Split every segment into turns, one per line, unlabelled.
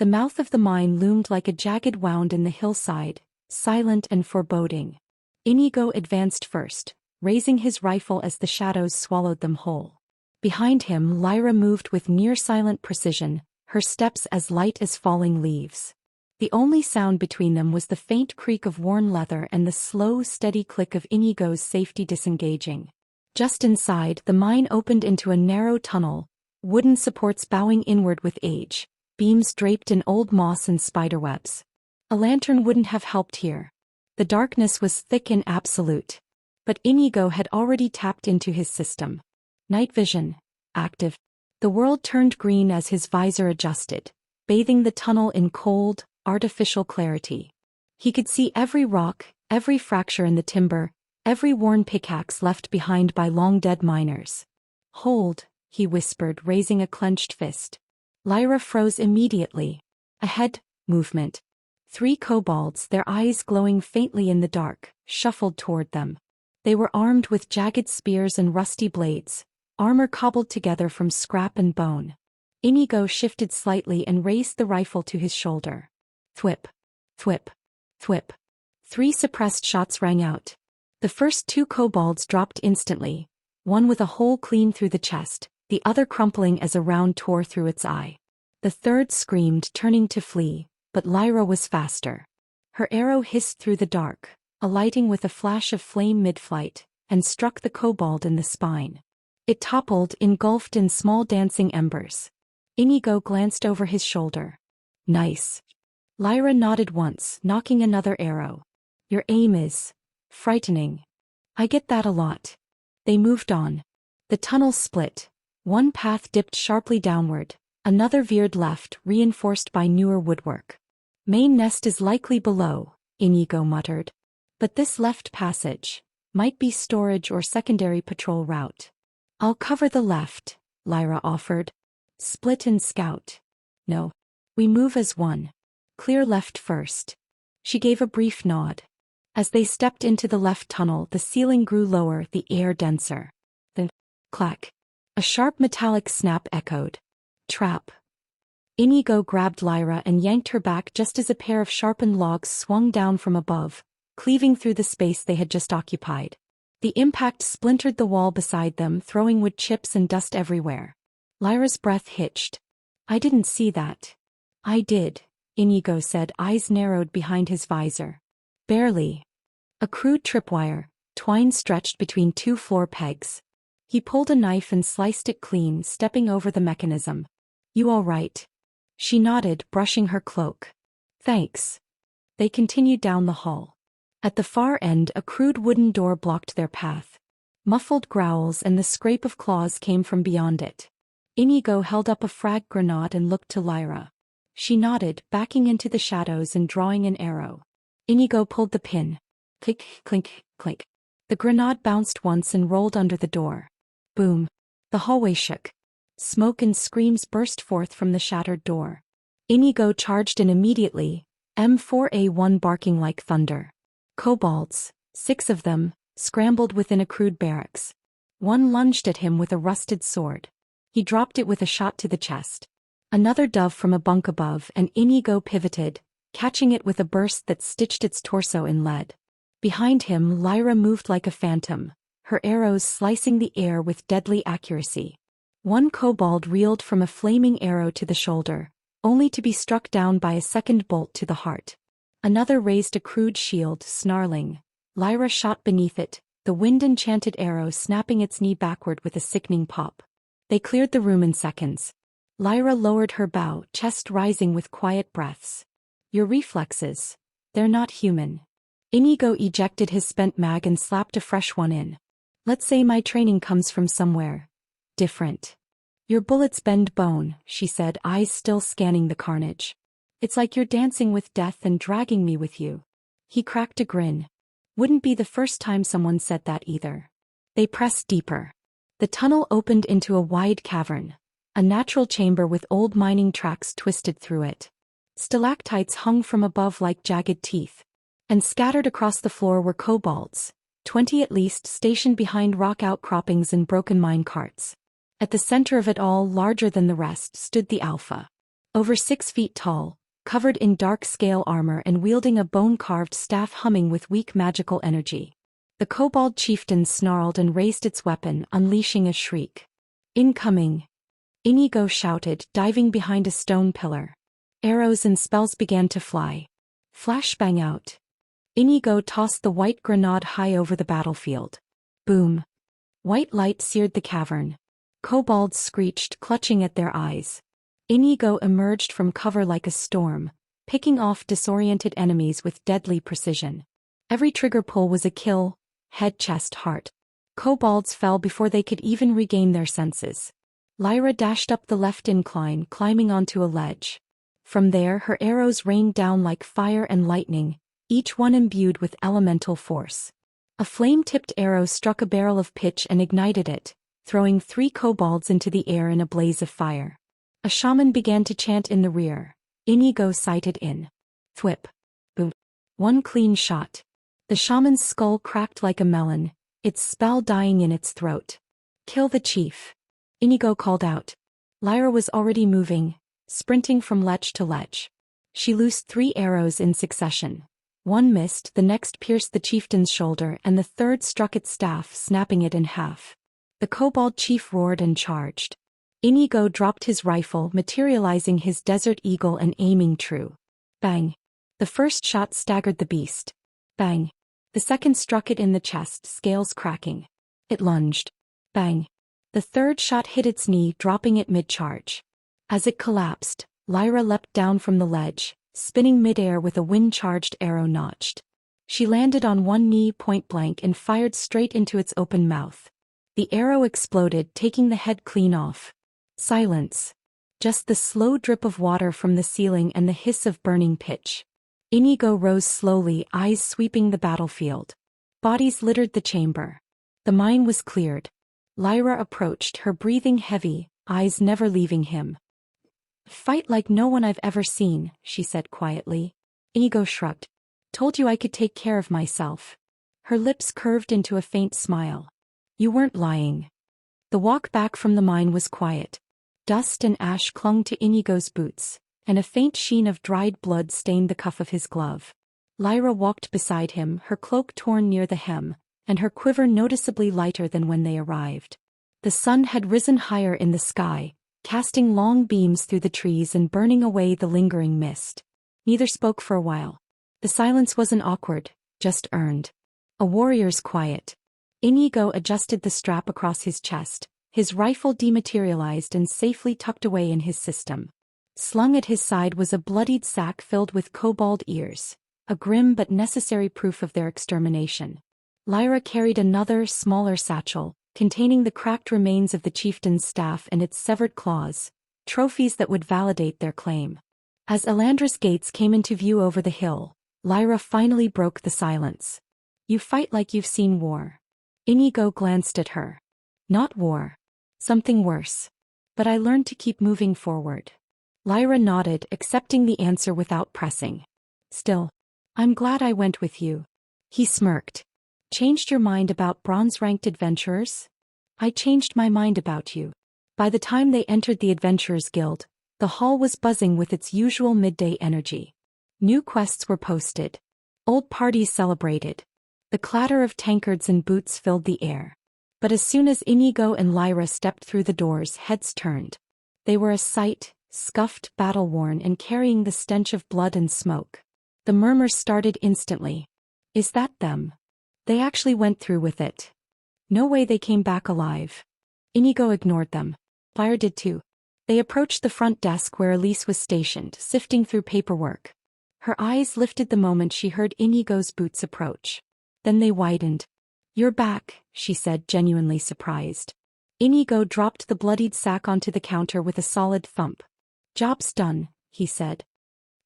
The mouth of the mine loomed like a jagged wound in the hillside, silent and foreboding. Inigo advanced first, raising his rifle as the shadows swallowed them whole. Behind him, Lyra moved with near-silent precision, her steps as light as falling leaves. The only sound between them was the faint creak of worn leather and the slow, steady click of Inigo's safety disengaging. Just inside, the mine opened into a narrow tunnel, wooden supports bowing inward with age, beams draped in old moss and spiderwebs. A lantern wouldn't have helped here. The darkness was thick and absolute. But Inigo had already tapped into his system. Night vision, active. The world turned green as his visor adjusted, bathing the tunnel in cold, artificial clarity. He could see every rock, every fracture in the timber, every worn pickaxe left behind by long-dead miners. "Hold," he whispered, raising a clenched fist. Lyra froze immediately. Ahead, movement. 3 kobolds, their eyes glowing faintly in the dark, shuffled toward them. They were armed with jagged spears and rusty blades, armor cobbled together from scrap and bone. Inigo shifted slightly and raised the rifle to his shoulder. Thwip, thwip, thwip. 3 suppressed shots rang out. The first 2 kobolds dropped instantly, one with a hole clean through the chest, the other crumpling as a round tore through its eye. The third screamed, turning to flee, but Lyra was faster. Her arrow hissed through the dark, alighting with a flash of flame mid-flight, and struck the kobold in the spine. It toppled, engulfed in small dancing embers. Inigo glanced over his shoulder. "Nice." Lyra nodded once, knocking another arrow. "Your aim is frightening." "I get that a lot." They moved on. The tunnel split. One path dipped sharply downward, another veered left, reinforced by newer woodwork. "Main nest is likely below," Inigo muttered. "But this left passage might be storage or secondary patrol route." "I'll cover the left," Lyra offered. "Split and scout." "No. We move as one. Clear left first." She gave a brief nod. As they stepped into the left tunnel, the ceiling grew lower, the air denser. The clack. A sharp metallic snap echoed. "Trap." Inigo grabbed Lyra and yanked her back just as a pair of sharpened logs swung down from above, cleaving through the space they had just occupied. The impact splintered the wall beside them, throwing wood chips and dust everywhere. Lyra's breath hitched. "I didn't see that." "I did," Inigo said, eyes narrowed behind his visor. "Barely." A crude tripwire, twine stretched between 2 floor pegs. He pulled a knife and sliced it clean, stepping over the mechanism. "You all right?" She nodded, brushing her cloak. "Thanks." They continued down the hall. At the far end, a crude wooden door blocked their path. Muffled growls and the scrape of claws came from beyond it. Inigo held up a frag grenade and looked to Lyra. She nodded, backing into the shadows and drawing an arrow. Inigo pulled the pin. Click, clink, clink. The grenade bounced once and rolled under the door. Boom. The hallway shook. Smoke and screams burst forth from the shattered door. Inigo charged in immediately, M4A1 barking like thunder. Kobolds, 6 of them, scrambled within a crude barracks. One lunged at him with a rusted sword. He dropped it with a shot to the chest. Another dove from a bunk above, and Inigo pivoted, catching it with a burst that stitched its torso in lead. Behind him, Lyra moved like a phantom, her arrows slicing the air with deadly accuracy. One kobold reeled from a flaming arrow to the shoulder, only to be struck down by a second bolt to the heart. Another raised a crude shield, snarling. Lyra shot beneath it, the wind-enchanted arrow snapping its knee backward with a sickening pop. They cleared the room in seconds. Lyra lowered her bow, chest rising with quiet breaths. "Your reflexes. They're not human." Inigo ejected his spent mag and slapped a fresh one in. "Let's say my training comes from somewhere different." "Your bullets bend bone," she said, eyes still scanning the carnage. "It's like you're dancing with death and dragging me with you." He cracked a grin. Wouldn't be the first time someone said that either. They pressed deeper. The tunnel opened into a wide cavern, a natural chamber with old mining tracks twisted through it. Stalactites hung from above like jagged teeth. And scattered across the floor were kobolds, 20 at least, stationed behind rock outcroppings and broken mine carts. At the center of it all, larger than the rest, stood the Alpha. over 6 feet tall, covered in dark scale armor and wielding a bone-carved staff humming with weak magical energy. The kobold chieftain snarled and raised its weapon, unleashing a shriek. "Incoming!" Inigo shouted, diving behind a stone pillar. Arrows and spells began to fly. Flashbang out. Inigo tossed the white grenade high over the battlefield. Boom. White light seared the cavern. Kobolds screeched, clutching at their eyes. Inigo emerged from cover like a storm, picking off disoriented enemies with deadly precision. Every trigger pull was a kill, head, chest, heart. Kobolds fell before they could even regain their senses. Lyra dashed up the left incline, climbing onto a ledge. From there, her arrows rained down like fire and lightning, each one imbued with elemental force. A flame-tipped arrow struck a barrel of pitch and ignited it, throwing 3 kobolds into the air in a blaze of fire. A shaman began to chant in the rear. Inigo sighted in. Thwip. Boom. One clean shot. The shaman's skull cracked like a melon, its spell dying in its throat. "Kill the chief," Inigo called out. Lyra was already moving, sprinting from ledge to ledge. She loosed 3 arrows in succession. One missed, the next pierced the chieftain's shoulder, and the third struck its staff, snapping it in half. The kobold chief roared and charged. Inigo dropped his rifle, materializing his desert eagle and aiming true. Bang! The first shot staggered the beast. Bang! The second struck it in the chest, scales cracking. It lunged. Bang! The third shot hit its knee, dropping it mid-charge. As it collapsed, Lyra leapt down from the ledge, spinning mid-air with a wind-charged arrow notched. She landed on one knee point-blank and fired straight into its open mouth. The arrow exploded, taking the head clean off. Silence. Just the slow drip of water from the ceiling and the hiss of burning pitch. Inigo rose slowly, eyes sweeping the battlefield. Bodies littered the chamber. The mine was cleared. Lyra approached, her breathing heavy, eyes never leaving him. "Fight like no one I've ever seen," she said quietly. Inigo shrugged. "Told you I could take care of myself." Her lips curved into a faint smile. "You weren't lying." The walk back from the mine was quiet. Dust and ash clung to Inigo's boots, and a faint sheen of dried blood stained the cuff of his glove. Lyra walked beside him, her cloak torn near the hem, and her quiver noticeably lighter than when they arrived. The sun had risen higher in the sky, casting long beams through the trees and burning away the lingering mist. Neither spoke for a while. The silence wasn't awkward, just earned. A warrior's quiet. Inigo adjusted the strap across his chest, his rifle dematerialized and safely tucked away in his system. Slung at his side was a bloodied sack filled with kobold ears, a grim but necessary proof of their extermination. Lyra carried another, smaller satchel, containing the cracked remains of the chieftain's staff and its severed claws, trophies that would validate their claim. As Elandris gates came into view over the hill, Lyra finally broke the silence. "You fight like you've seen war." Inigo glanced at her. "Not war. Something worse. But I learned to keep moving forward." Lyra nodded, accepting the answer without pressing. "Still, I'm glad I went with you." He smirked. "Changed your mind about bronze-ranked adventurers?" "I changed my mind about you." By the time they entered the Adventurers Guild, the hall was buzzing with its usual midday energy. New quests were posted. Old parties celebrated. The clatter of tankards and boots filled the air. But as soon as Inigo and Lyra stepped through the doors, heads turned. They were a sight, scuffed, battle-worn, and carrying the stench of blood and smoke. The murmurs started instantly. "Is that them? They actually went through with it. No way they came back alive." Inigo ignored them. Lyra did too. They approached the front desk where Elise was stationed, sifting through paperwork. Her eyes lifted the moment she heard Inigo's boots approach. Then they widened. "You're back," she said, genuinely surprised. Inigo dropped the bloodied sack onto the counter with a solid thump. "Job's done," he said.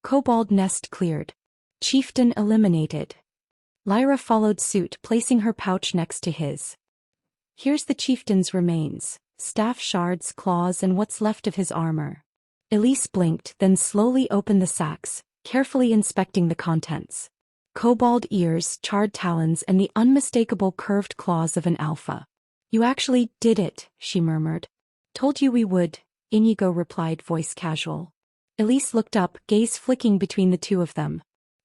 "Kobold nest cleared. Chieftain eliminated." Lyra followed suit, placing her pouch next to his. "Here's the chieftain's remains, staff shards, claws, and what's left of his armor." Elise blinked, then slowly opened the sacks, carefully inspecting the contents. Kobold ears, charred talons, and the unmistakable curved claws of an alpha. "You actually did it," she murmured. "Told you we would," Inigo replied, voice casual. Elise looked up, gaze flicking between the two of them.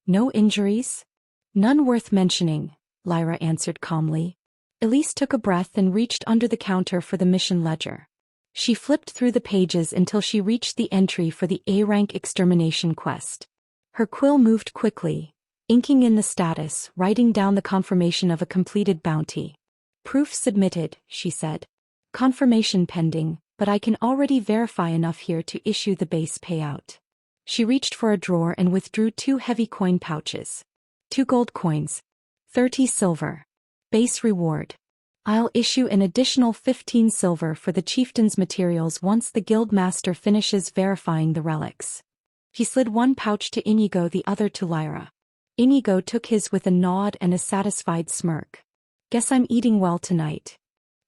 No injuries? None worth mentioning, Lyra answered calmly. Elise took a breath and reached under the counter for the mission ledger. She flipped through the pages until she reached the entry for the A-rank extermination quest. Her quill moved quickly, inking in the status, writing down the confirmation of a completed bounty. Proof submitted, she said. Confirmation pending, but I can already verify enough here to issue the base payout. She reached for a drawer and withdrew 2 heavy coin pouches. 2 gold coins. 30 silver. Base reward. I'll issue an additional 15 silver for the chieftain's materials once the guild master finishes verifying the relics. He slid one pouch to Inigo, the other to Lyra. Inigo took his with a nod and a satisfied smirk. Guess I'm eating well tonight.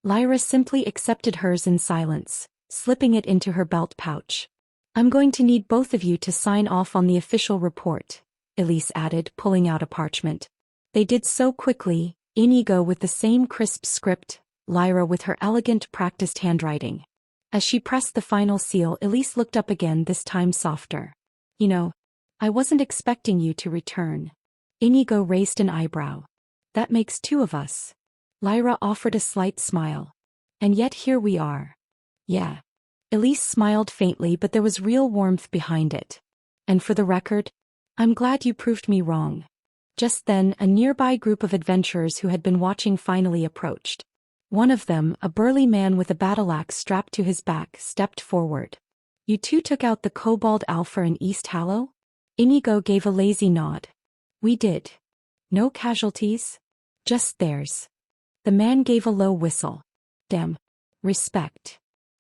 Lyra simply accepted hers in silence, slipping it into her belt pouch. I'm going to need both of you to sign off on the official report, Elise added, pulling out a parchment. They did so quickly, Inigo with the same crisp script, Lyra with her elegant practiced handwriting. As she pressed the final seal, Elise looked up again, this time softer. You know, I wasn't expecting you to return. Inigo raised an eyebrow. That makes 2 of us. Lyra offered a slight smile. And yet here we are. Yeah. Elise smiled faintly, but there was real warmth behind it. And for the record, I'm glad you proved me wrong. Just then, a nearby group of adventurers who had been watching finally approached. One of them, a burly man with a battle-axe strapped to his back, stepped forward. You 2 took out the Kobold Alpha in East Hallow? Inigo gave a lazy nod. We did. No casualties? Just theirs. The man gave a low whistle. Damn. Respect.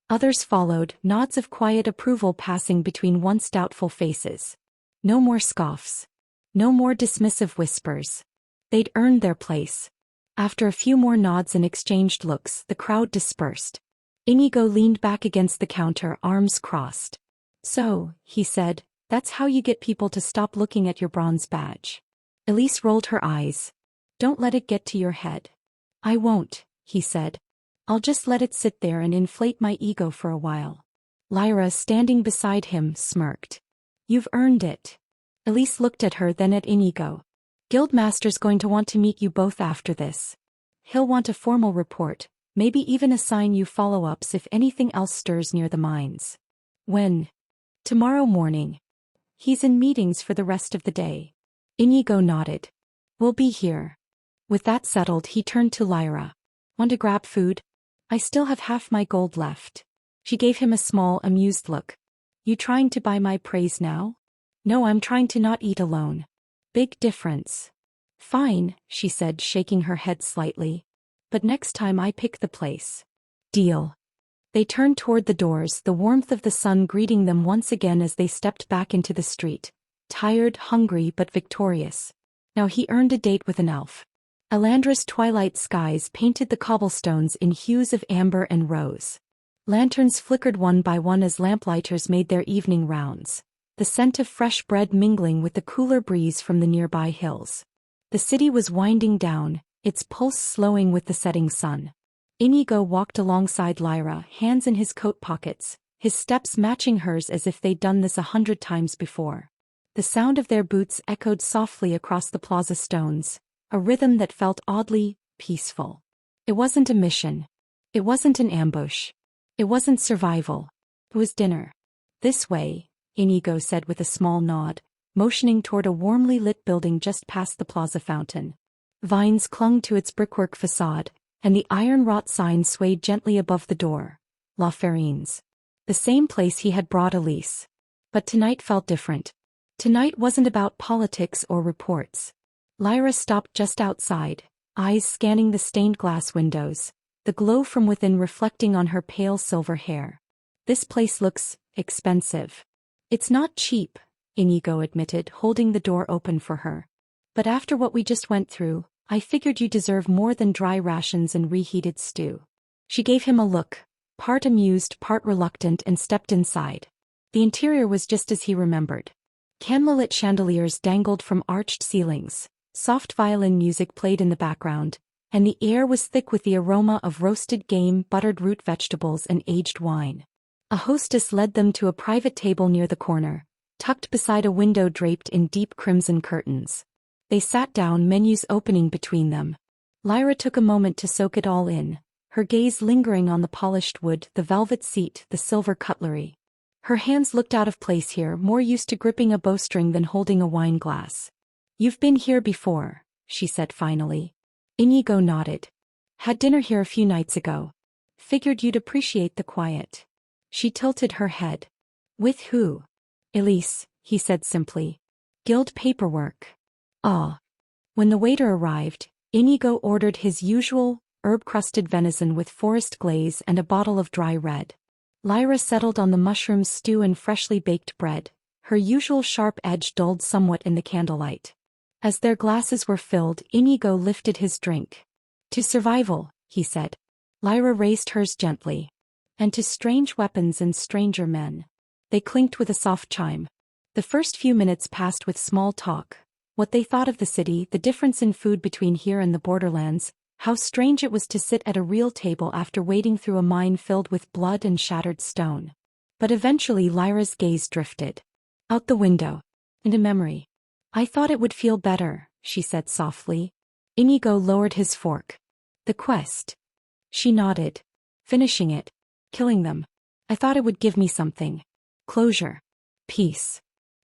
Others followed, nods of quiet approval passing between once doubtful faces. No more scoffs. No more dismissive whispers. They'd earned their place. After a few more nods and exchanged looks, the crowd dispersed. Inigo leaned back against the counter, arms crossed. So, he said, that's how you get people to stop looking at your bronze badge. Elise rolled her eyes. Don't let it get to your head. I won't, he said. I'll just let it sit there and inflate my ego for a while. Lyra, standing beside him, smirked. You've earned it. Elise looked at her, then at Inigo. Guildmaster's going to want to meet you both after this. He'll want a formal report, maybe even assign you follow-ups if anything else stirs near the mines. When? Tomorrow morning. He's in meetings for the rest of the day. Inigo nodded. We'll be here. With that settled, he turned to Lyra. Want to grab food? I still have half my gold left. She gave him a small, amused look. You trying to buy my praise now? No, I'm trying to not eat alone. Big difference. Fine, she said, shaking her head slightly. But next time I pick the place. Deal. They turned toward the doors, the warmth of the sun greeting them once again as they stepped back into the street. Tired, hungry, but victorious. Now he earned a date with an elf. Alandra's twilight skies painted the cobblestones in hues of amber and rose. Lanterns flickered one by one as lamplighters made their evening rounds, the scent of fresh bread mingling with the cooler breeze from the nearby hills. The city was winding down, its pulse slowing with the setting sun. Inigo walked alongside Lyra, hands in his coat pockets, his steps matching hers as if they'd done this 100 times before. The sound of their boots echoed softly across the plaza stones, a rhythm that felt oddly peaceful. It wasn't a mission. It wasn't an ambush. It wasn't survival. It was dinner. This way, Inigo said with a small nod, motioning toward a warmly lit building just past the plaza fountain. Vines clung to its brickwork facade, and the iron-wrought sign swayed gently above the door. La Farines. The same place he had brought Elise. But tonight felt different. Tonight wasn't about politics or reports. Lyra stopped just outside, eyes scanning the stained glass windows, the glow from within reflecting on her pale silver hair. This place looks expensive. It's not cheap, Inigo admitted, holding the door open for her. But after what we just went through, I figured you deserve more than dry rations and reheated stew. She gave him a look, part amused, part reluctant, and stepped inside. The interior was just as he remembered. Candlelit chandeliers dangled from arched ceilings. Soft violin music played in the background, and the air was thick with the aroma of roasted game, buttered root vegetables, and aged wine. A hostess led them to a private table near the corner, tucked beside a window draped in deep crimson curtains. They sat down, menus opening between them. Lyra took a moment to soak it all in, her gaze lingering on the polished wood, the velvet seat, the silver cutlery. Her hands looked out of place here, more used to gripping a bowstring than holding a wine glass. "You've been here before," she said finally. Inigo nodded. "Had dinner here a few nights ago. Figured you'd appreciate the quiet." She tilted her head. "With who?" "Elise," he said simply. "Guild paperwork." "Ah." When the waiter arrived, Inigo ordered his usual, herb-crusted venison with forest glaze and a bottle of dry red. Lyra settled on the mushroom stew and freshly baked bread, her usual sharp edge dulled somewhat in the candlelight. As their glasses were filled, Inigo lifted his drink. "To survival," he said. Lyra raised hers gently. "And to strange weapons and stranger men." They clinked with a soft chime. The first few minutes passed with small talk. What they thought of the city, the difference in food between here and the borderlands, how strange it was to sit at a real table after wading through a mine filled with blood and shattered stone. But eventually Lyra's gaze drifted out the window, into memory. "I thought it would feel better," she said softly. Inigo lowered his fork. "The quest." She nodded. "Finishing it. Killing them. I thought it would give me something. Closure. Peace."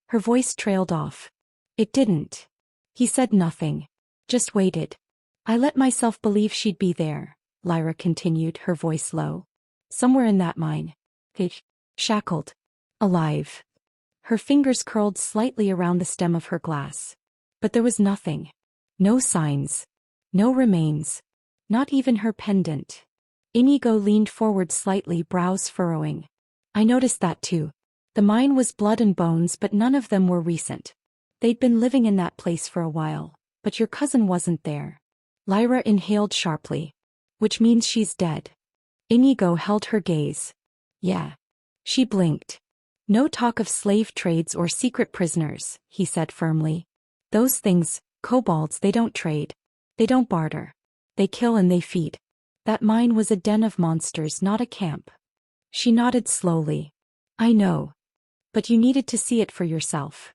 Her voice trailed off. "It didn't." He said nothing. Just waited. "I let myself believe she'd be there," Lyra continued, her voice low. "Somewhere in that mine. Shackled. Alive." Her fingers curled slightly around the stem of her glass. But there was nothing. No signs. No remains. Not even her pendant. Inigo leaned forward slightly, brows furrowing. "I noticed that too. The mine was blood and bones, but none of them were recent. They'd been living in that place for a while, but your cousin wasn't there." Lyra inhaled sharply. "Which means she's dead." Inigo held her gaze. "Yeah." She blinked. "No talk of slave trades or secret prisoners," he said firmly. "Those things, kobolds, they don't trade. They don't barter. They kill and they feed. That mine was a den of monsters, not a camp." She nodded slowly. "I know. But you needed to see it for yourself."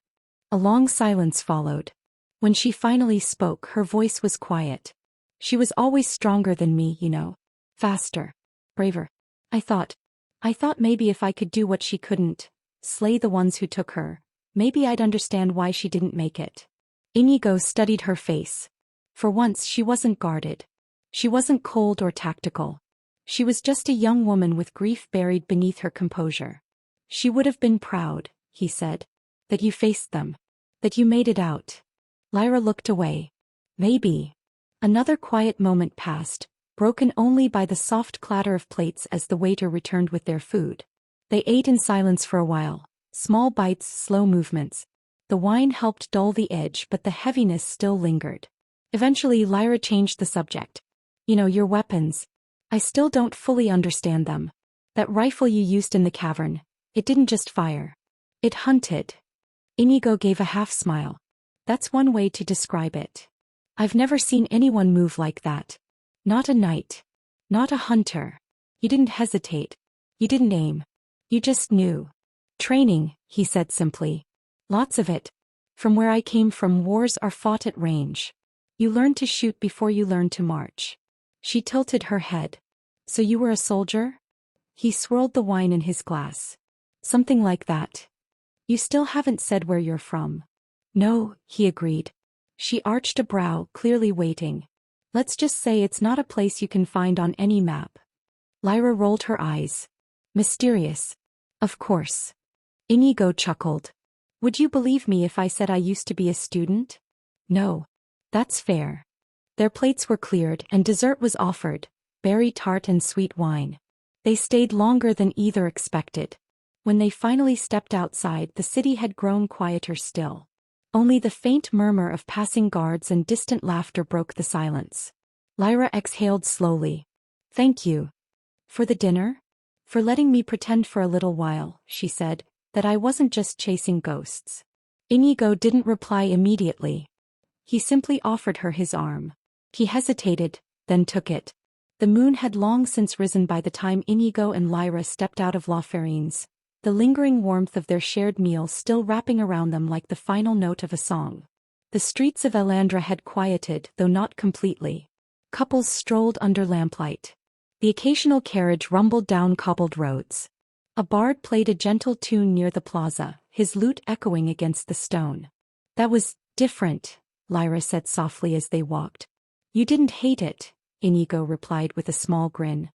A long silence followed. When she finally spoke, her voice was quiet. "She was always stronger than me, you know. Faster. Braver. I thought maybe if I could do what she couldn't, slay the ones who took her, maybe I'd understand why she didn't make it." Inigo studied her face. For once she wasn't guarded. She wasn't cold or tactical. She was just a young woman with grief buried beneath her composure. "She would have been proud," he said, "that you faced them. That you made it out." Lyra looked away. "Maybe." Another quiet moment passed, broken only by the soft clatter of plates as the waiter returned with their food. They ate in silence for a while, small bites, slow movements. The wine helped dull the edge, but the heaviness still lingered. Eventually Lyra changed the subject. "You know, your weapons. I still don't fully understand them. That rifle you used in the cavern, it didn't just fire. It hunted." Inigo gave a half-smile. "That's one way to describe it. I've never seen anyone move like that. Not a knight. Not a hunter. You didn't hesitate. You didn't aim. You just knew." "Training," he said simply. "Lots of it. From where I came from, wars are fought at range. You learn to shoot before you learn to march." She tilted her head. "So you were a soldier?" He swirled the wine in his glass. "Something like that." "You still haven't said where you're from." "No," he agreed. She arched a brow, clearly waiting. "Let's just say it's not a place you can find on any map." Lyra rolled her eyes. "Mysterious." "Of course." Inigo chuckled. "Would you believe me if I said I used to be a student?" "No." "That's fair." Their plates were cleared and dessert was offered, berry tart and sweet wine. They stayed longer than either expected. When they finally stepped outside, the city had grown quieter still. Only the faint murmur of passing guards and distant laughter broke the silence. Lyra exhaled slowly. "Thank you." "For the dinner?" "For letting me pretend for a little while," she said, "that I wasn't just chasing ghosts." Inigo didn't reply immediately. He simply offered her his arm. He hesitated, then took it. The moon had long since risen by the time Inigo and Lyra stepped out of La Farine's, the lingering warmth of their shared meal still wrapping around them like the final note of a song. The streets of Elandra had quieted, though not completely. Couples strolled under lamplight. The occasional carriage rumbled down cobbled roads. A bard played a gentle tune near the plaza, his lute echoing against the stone. That was different, Lyra said softly as they walked. You didn't hate it, Inigo replied with a small grin.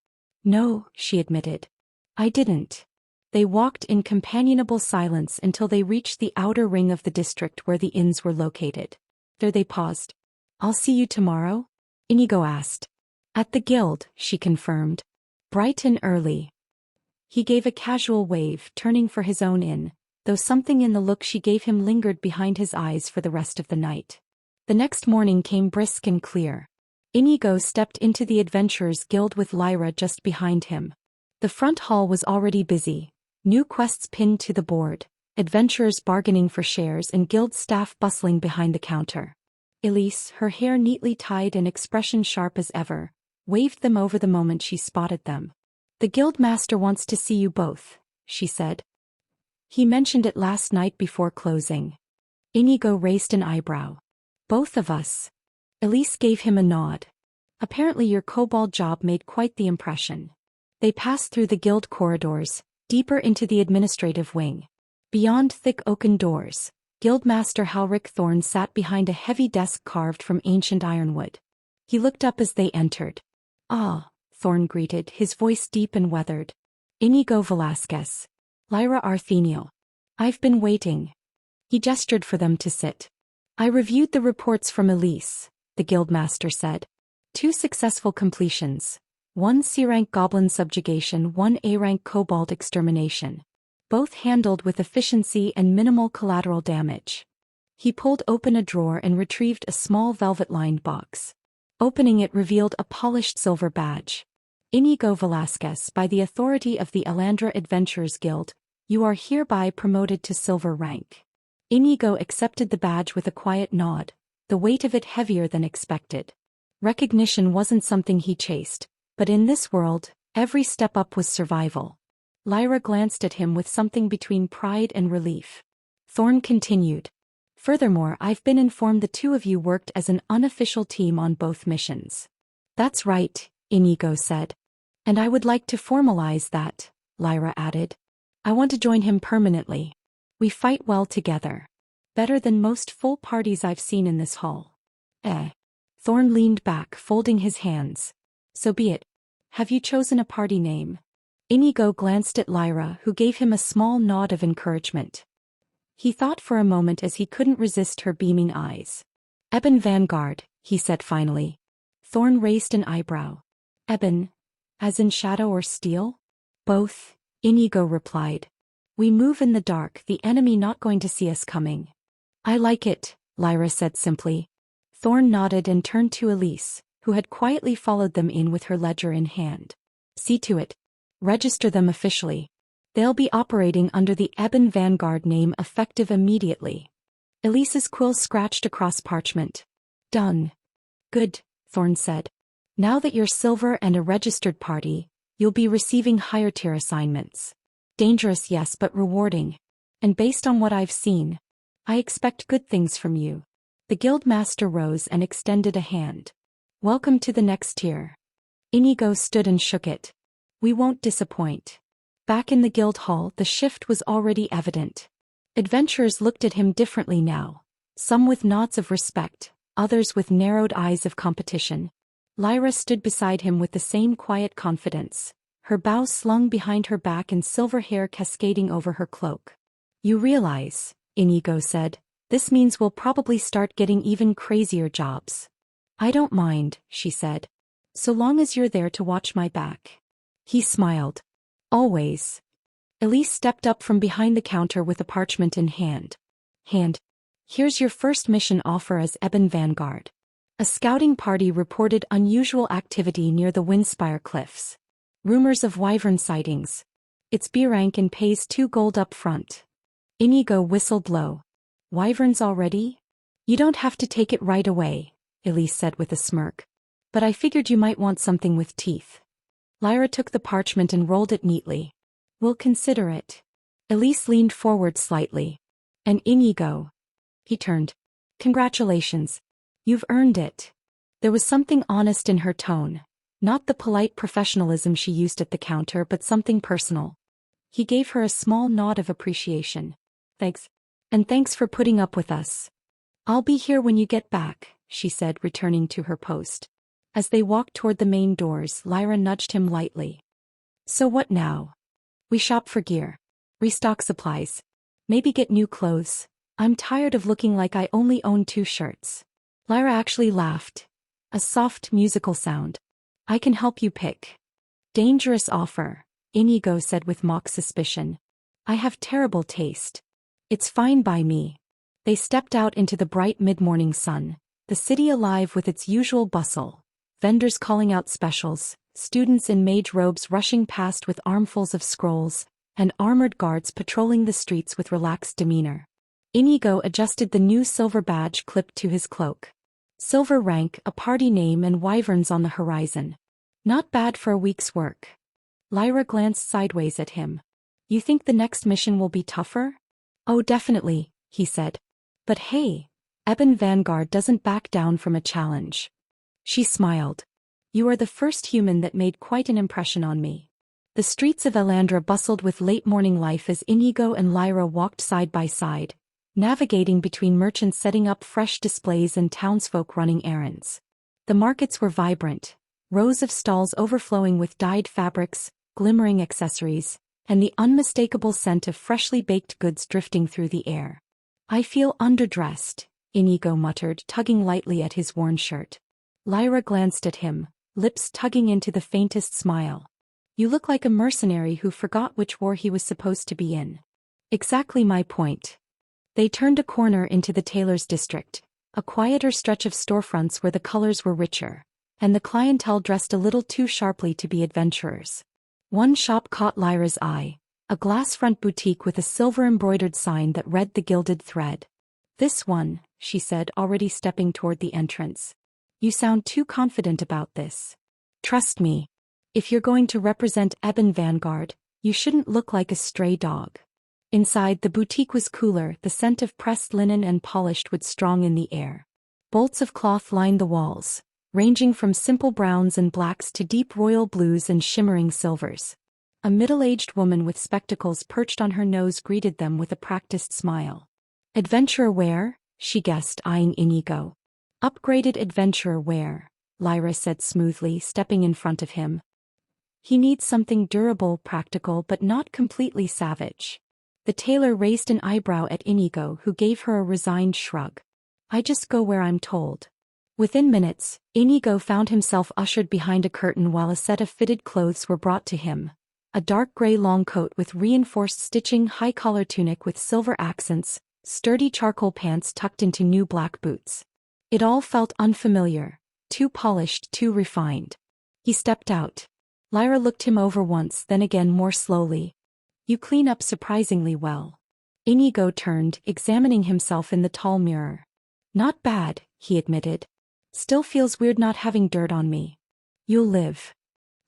No, she admitted. I didn't. They walked in companionable silence until they reached the outer ring of the district where the inns were located. There they paused. I'll see you tomorrow? Inigo asked. At the guild, she confirmed. Bright and early. He gave a casual wave, turning for his own inn, though something in the look she gave him lingered behind his eyes for the rest of the night. The next morning came brisk and clear. Inigo stepped into the Adventurers Guild with Lyra just behind him. The front hall was already busy. New quests pinned to the board, adventurers bargaining for shares and guild staff bustling behind the counter. Elise, her hair neatly tied and expression sharp as ever, waved them over the moment she spotted them. The guild master wants to see you both, she said. He mentioned it last night before closing. Inigo raised an eyebrow. Both of us. Elise gave him a nod. Apparently your kobold job made quite the impression. They passed through the guild corridors, deeper into the administrative wing. Beyond thick oaken doors, Guildmaster Halric Thorn sat behind a heavy desk carved from ancient ironwood. He looked up as they entered. Ah, Thorn greeted, his voice deep and weathered. Inigo Velasquez. Lyra Artheniel. I've been waiting. He gestured for them to sit. I reviewed the reports from Elise, the Guildmaster said. 2 successful completions. 1 C-rank goblin subjugation, 1 A-rank kobold extermination. Both handled with efficiency and minimal collateral damage. He pulled open a drawer and retrieved a small velvet-lined box. Opening it revealed a polished silver badge. Inigo Velasquez, by the authority of the Elandra Adventurers Guild, you are hereby promoted to silver rank. Inigo accepted the badge with a quiet nod, the weight of it heavier than expected. Recognition wasn't something he chased, but in this world, every step up was survival. Lyra glanced at him with something between pride and relief. Thorn continued. Furthermore, I've been informed the 2 of you worked as an unofficial team on both missions. That's right, Inigo said. And I would like to formalize that, Lyra added. I want to join him permanently. We fight well together. Better than most full parties I've seen in this hall. Thorn leaned back, folding his hands. So be it. Have you chosen a party name? Inigo glanced at Lyra, who gave him a small nod of encouragement. He thought for a moment as he couldn't resist her beaming eyes. Ebon Vanguard, he said finally. Thorn raised an eyebrow. Ebon, as in shadow or steel? Both, Inigo replied. We move in the dark, the enemy not going to see us coming. I like it, Lyra said simply. Thorn nodded and turned to Elise, who had quietly followed them in with her ledger in hand. See to it. Register them officially. They'll be operating under the Ebon Vanguard name effective immediately. Elise's quill scratched across parchment. Done. Good, Thorn said. Now that you're silver and a registered party, you'll be receiving higher tier assignments. Dangerous, yes, but rewarding. And based on what I've seen, I expect good things from you. The Guildmaster rose and extended a hand. Welcome to the next tier. Inigo stood and shook it. We won't disappoint. Back in the guild hall, the shift was already evident. Adventurers looked at him differently now, some with nods of respect, others with narrowed eyes of competition. Lyra stood beside him with the same quiet confidence, her bow slung behind her back and silver hair cascading over her cloak. You realize, Inigo said, this means we'll probably start getting even crazier jobs. I don't mind, she said. So long as you're there to watch my back. He smiled. Always. Elise stepped up from behind the counter with a parchment in hand. Here's your first mission offer as Ebon Vanguard. A scouting party reported unusual activity near the Windspire Cliffs. Rumors of wyvern sightings. It's B rank and pays 2 gold up front. Inigo whistled low. Wyverns already? You don't have to take it right away, Elise said with a smirk. But I figured you might want something with teeth. Lyra took the parchment and rolled it neatly. We'll consider it. Elise leaned forward slightly. And Inigo. He turned. Congratulations. You've earned it. There was something honest in her tone. Not the polite professionalism she used at the counter, but something personal. He gave her a small nod of appreciation. Thanks. And thanks for putting up with us. I'll be here when you get back, she said, returning to her post. As they walked toward the main doors, Lyra nudged him lightly. So what now? We shop for gear. Restock supplies. Maybe get new clothes. I'm tired of looking like I only own 2 shirts. Lyra actually laughed. A soft musical sound. I can help you pick. Dangerous offer, Inigo said with mock suspicion. I have terrible taste. It's fine by me. They stepped out into the bright mid-morning sun, the city alive with its usual bustle, vendors calling out specials, students in mage robes rushing past with armfuls of scrolls, and armored guards patrolling the streets with relaxed demeanor. Inigo adjusted the new silver badge clipped to his cloak. Silver rank, a party name, and wyverns on the horizon. Not bad for a week's work. Lyra glanced sideways at him. You think the next mission will be tougher? Oh, definitely, he said. But hey, Eben Vanguard doesn't back down from a challenge. She smiled. You are the first human that made quite an impression on me. The streets of Elandra bustled with late-morning life as Inigo and Lyra walked side by side, navigating between merchants setting up fresh displays and townsfolk running errands. The markets were vibrant, rows of stalls overflowing with dyed fabrics, glimmering accessories, and the unmistakable scent of freshly baked goods drifting through the air. I feel underdressed, Inigo muttered, tugging lightly at his worn shirt. Lyra glanced at him, lips tugging into the faintest smile. You look like a mercenary who forgot which war he was supposed to be in. Exactly my point. They turned a corner into the tailor's district, a quieter stretch of storefronts where the colors were richer, and the clientele dressed a little too sharply to be adventurers. One shop caught Lyra's eye, a glass-front boutique with a silver-embroidered sign that read The Gilded Thread. This one, she said, already stepping toward the entrance. You sound too confident about this. Trust me. If you're going to represent Eben Vanguard, you shouldn't look like a stray dog. Inside, the boutique was cooler, the scent of pressed linen and polished wood strong in the air. Bolts of cloth lined the walls, ranging from simple browns and blacks to deep royal blues and shimmering silvers. A middle-aged woman with spectacles perched on her nose greeted them with a practiced smile. Adventurer wear, she guessed, eyeing Inigo. Upgraded adventurer wear, Lyra said smoothly, stepping in front of him. He needs something durable, practical, but not completely savage. The tailor raised an eyebrow at Inigo, who gave her a resigned shrug. I just go where I'm told. Within minutes, Inigo found himself ushered behind a curtain while a set of fitted clothes were brought to him. A dark gray long coat with reinforced stitching, high-collar tunic with silver accents, sturdy charcoal pants tucked into new black boots. It all felt unfamiliar, too polished, too refined. He stepped out. Lyra looked him over once, then again more slowly. You clean up surprisingly well. Inigo turned, examining himself in the tall mirror. Not bad, he admitted. Still feels weird not having dirt on me. You'll live.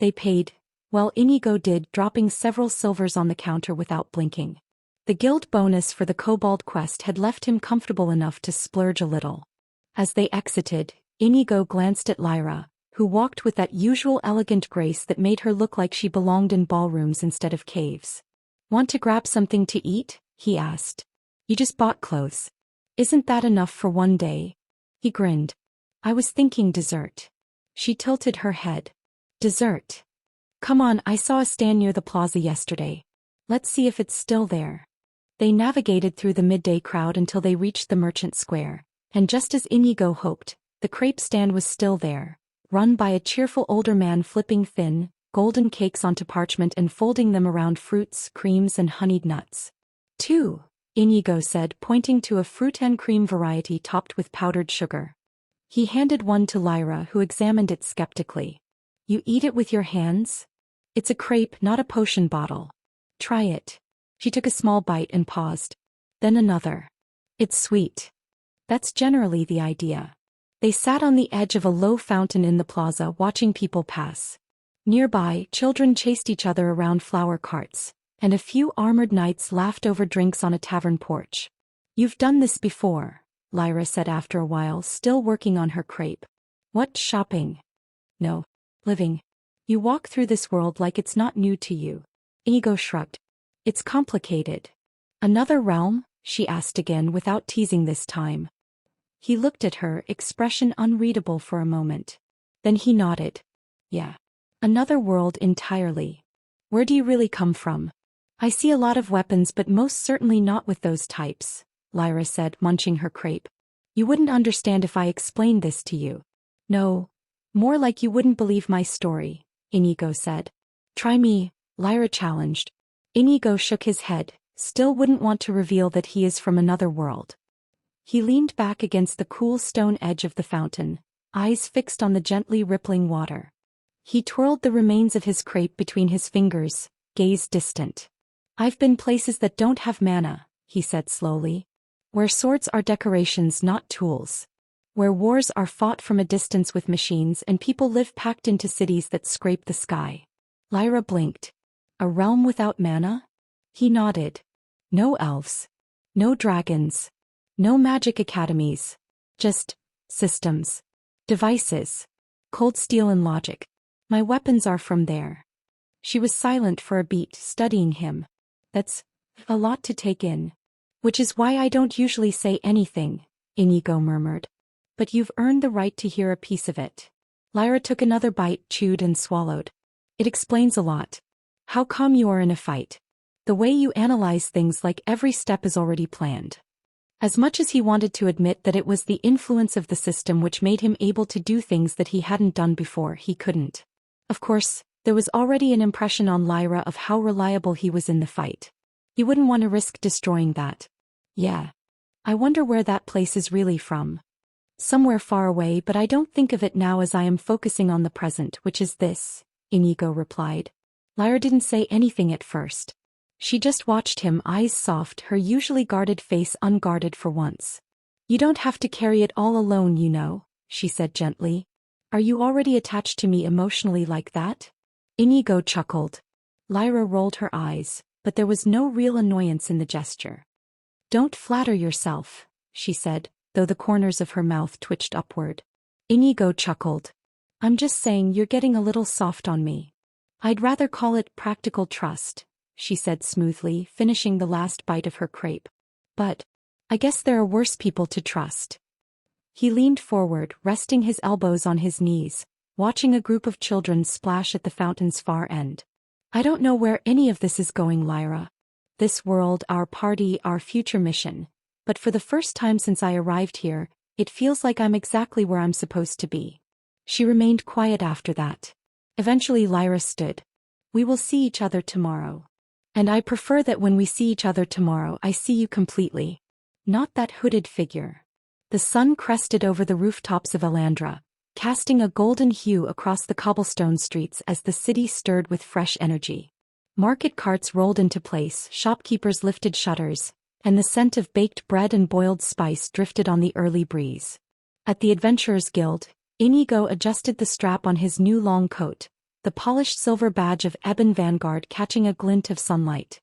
They paid. Well, Inigo did, dropping several silvers on the counter without blinking. The guild bonus for the Kobold quest had left him comfortable enough to splurge a little. As they exited, Inigo glanced at Lyra, who walked with that usual elegant grace that made her look like she belonged in ballrooms instead of caves. Want to grab something to eat? He asked. You just bought clothes. Isn't that enough for one day? He grinned. I was thinking dessert. She tilted her head. Dessert? Come on, I saw a stand near the plaza yesterday. Let's see if it's still there. They navigated through the midday crowd until they reached the merchant square, and just as Inigo hoped, the crepe stand was still there, run by a cheerful older man flipping thin, golden cakes onto parchment and folding them around fruits, creams and honeyed nuts. 2, Inigo said, pointing to a fruit and cream variety topped with powdered sugar. He handed one to Lyra, who examined it skeptically. You eat it with your hands? It's a crepe, not a potion bottle. Try it. She took a small bite and paused. Then another. It's sweet. That's generally the idea. They sat on the edge of a low fountain in the plaza watching people pass. Nearby, children chased each other around flower carts, and a few armored knights laughed over drinks on a tavern porch. "You've done this before," Lyra said after a while, still working on her crepe. "What, shopping?" "No. Living. You walk through this world like it's not new to you." Inigo shrugged. "It's complicated." "Another realm?" she asked again without teasing this time. He looked at her, expression unreadable for a moment. Then he nodded. "Yeah. Another world entirely. Where do you really come from?" "I see a lot of weapons, but most certainly not with those types," Lyra said, munching her crepe. "You wouldn't understand if I explained this to you." "No. More like you wouldn't believe my story," Inigo said. "Try me," Lyra challenged. Inigo shook his head, still wouldn't want to reveal that he is from another world. He leaned back against the cool stone edge of the fountain, eyes fixed on the gently rippling water. He twirled the remains of his crepe between his fingers, gaze distant. "I've been places that don't have mana," he said slowly. "Where swords are decorations, not tools. Where wars are fought from a distance with machines and people live packed into cities that scrape the sky." Lyra blinked. "A realm without mana?" He nodded. "No elves. No dragons. No magic academies. Just systems. Devices. Cold steel and logic. My weapons are from there." She was silent for a beat, studying him. "That's a lot to take in. Which is why I don't usually say anything," Inigo murmured. "But you've earned the right to hear a piece of it." Lyra took another bite, chewed and swallowed. "It explains a lot. How calm you are in a fight. The way you analyze things like every step is already planned." As much as he wanted to admit that it was the influence of the system which made him able to do things that he hadn't done before, he couldn't. Of course, there was already an impression on Lyra of how reliable he was in the fight. He wouldn't want to risk destroying that. "Yeah. I wonder where that place is really from. Somewhere far away, but I don't think of it now as I am focusing on the present, which is this," Inigo replied. Lyra didn't say anything at first. She just watched him, eyes soft, her usually guarded face unguarded for once. "You don't have to carry it all alone, you know," she said gently. "Are you already attached to me emotionally like that?" Inigo chuckled. Lyra rolled her eyes, but there was no real annoyance in the gesture. "Don't flatter yourself," she said, though the corners of her mouth twitched upward. Inigo chuckled. "I'm just saying you're getting a little soft on me. I'd rather call it practical trust," she said smoothly, finishing the last bite of her crepe. "But I guess there are worse people to trust." He leaned forward, resting his elbows on his knees, watching a group of children splash at the fountain's far end. "I don't know where any of this is going, Lyra. This world, our party, our future mission. But for the first time since I arrived here, it feels like I'm exactly where I'm supposed to be." She remained quiet after that. Eventually Lyra stood. "We will see each other tomorrow. And I prefer that when we see each other tomorrow I see you completely. Not that hooded figure." The sun crested over the rooftops of Elandra, casting a golden hue across the cobblestone streets as the city stirred with fresh energy. Market carts rolled into place, shopkeepers lifted shutters, and the scent of baked bread and boiled spice drifted on the early breeze. At the Adventurers Guild, Inigo adjusted the strap on his new long coat, the polished silver badge of Ebon Vanguard catching a glint of sunlight.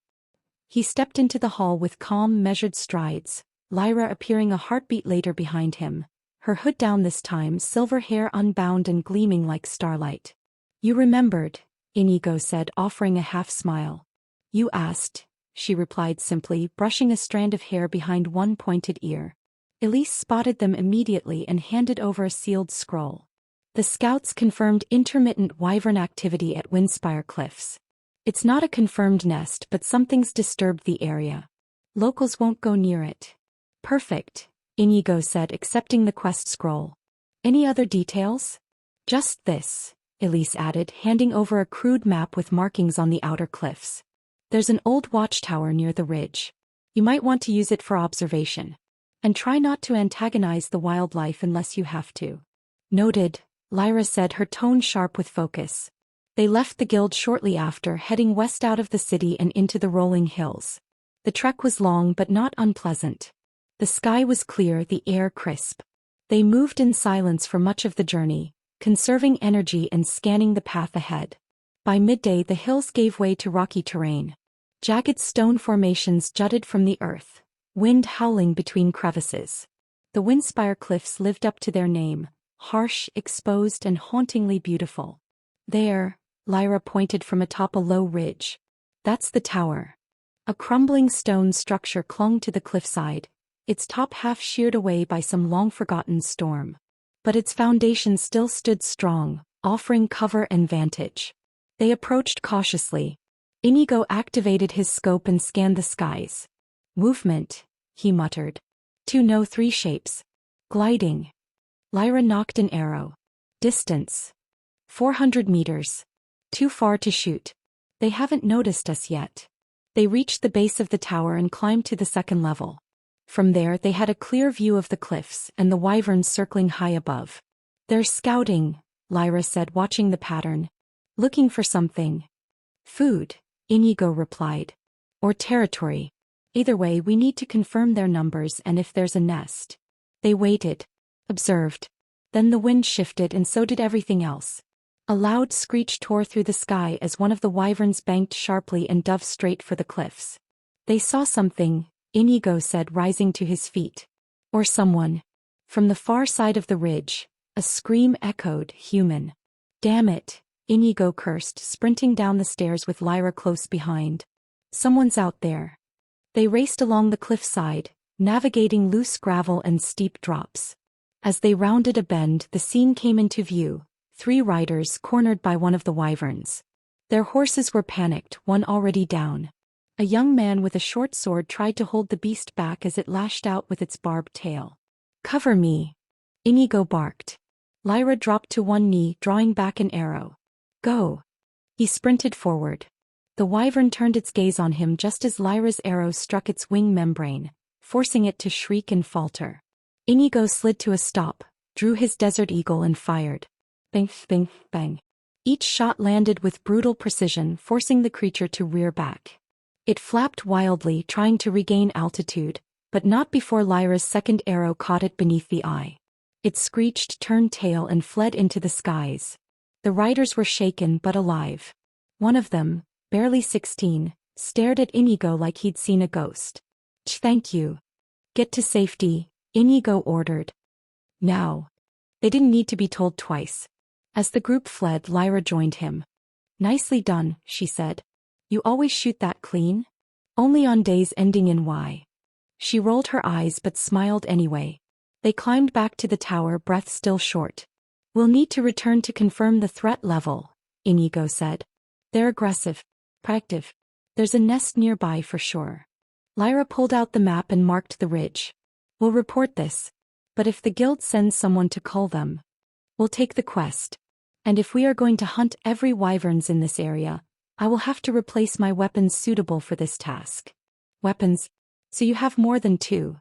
He stepped into the hall with calm, measured strides, Lyra appearing a heartbeat later behind him, her hood down this time, silver hair unbound and gleaming like starlight. "You remembered," Inigo said, offering a half-smile. "You asked," she replied simply, brushing a strand of hair behind one pointed ear. Elise spotted them immediately and handed over a sealed scroll. The scouts confirmed intermittent wyvern activity at Windspire Cliffs. It's not a confirmed nest, but something's disturbed the area. Locals won't go near it. "Perfect," Inigo said, accepting the quest scroll. "Any other details?" "Just this," Elise added, handing over a crude map with markings on the outer cliffs. "There's an old watchtower near the ridge. You might want to use it for observation. And try not to antagonize the wildlife unless you have to." "Noted," Lyra said, her tone sharp with focus. They left the guild shortly after, heading west out of the city and into the rolling hills. The trek was long but not unpleasant. The sky was clear, the air crisp. They moved in silence for much of the journey, conserving energy and scanning the path ahead. By midday the hills gave way to rocky terrain. Jagged stone formations jutted from the earth, wind howling between crevices. The Windspire cliffs lived up to their name, harsh, exposed and hauntingly beautiful. There, Lyra pointed from atop a low ridge. That's the tower. A crumbling stone structure clung to the cliffside, its top half sheared away by some long-forgotten storm. But its foundation still stood strong, offering cover and vantage. They approached cautiously. Inigo activated his scope and scanned the skies. Movement, he muttered. 2 no 3 shapes. Gliding. Lyra nocked an arrow. Distance. 400 meters. Too far to shoot. They haven't noticed us yet. They reached the base of the tower and climbed to the second level. From there they had a clear view of the cliffs and the wyverns circling high above. They're scouting, Lyra said, watching the pattern. Looking for something. Food, Inigo replied. Or territory. Either way, we need to confirm their numbers and if there's a nest. They waited. Observed. Then the wind shifted and so did everything else. A loud screech tore through the sky as one of the wyverns banked sharply and dove straight for the cliffs. They saw something, Inigo said, rising to his feet. Or someone. From the far side of the ridge, a scream echoed, human. Damn it, Inigo cursed, sprinting down the stairs with Lyra close behind. Someone's out there. They raced along the cliffside, navigating loose gravel and steep drops. As they rounded a bend, the scene came into view. 3 riders cornered by one of the wyverns. Their horses were panicked, one already down. A young man with a short sword tried to hold the beast back as it lashed out with its barbed tail. Cover me, Inigo barked. Lyra dropped to one knee, drawing back an arrow. Go. He sprinted forward. The wyvern turned its gaze on him just as Lyra's arrow struck its wing membrane, forcing it to shriek and falter. Inigo slid to a stop, drew his Desert Eagle and fired. Bang, bang, bang. Each shot landed with brutal precision, forcing the creature to rear back. It flapped wildly, trying to regain altitude, but not before Lyra's second arrow caught it beneath the eye. It screeched, turned tail and fled into the skies. The riders were shaken but alive. One of them, barely 16, stared at Inigo like he'd seen a ghost. Thank you. Get to safety, Inigo ordered. Now. They didn't need to be told twice. As the group fled, Lyra joined him. Nicely done, she said. You always shoot that clean? Only on days ending in Y. She rolled her eyes but smiled anyway. They climbed back to the tower, breath still short. We'll need to return to confirm the threat level, Inigo said. They're aggressive. Proactive. There's a nest nearby for sure. Lyra pulled out the map and marked the ridge. We'll report this. But if the guild sends someone to cull them, we'll take the quest. And if we are going to hunt every wyverns in this area, I will have to replace my weapons suitable for this task. Weapons? So you have more than 2?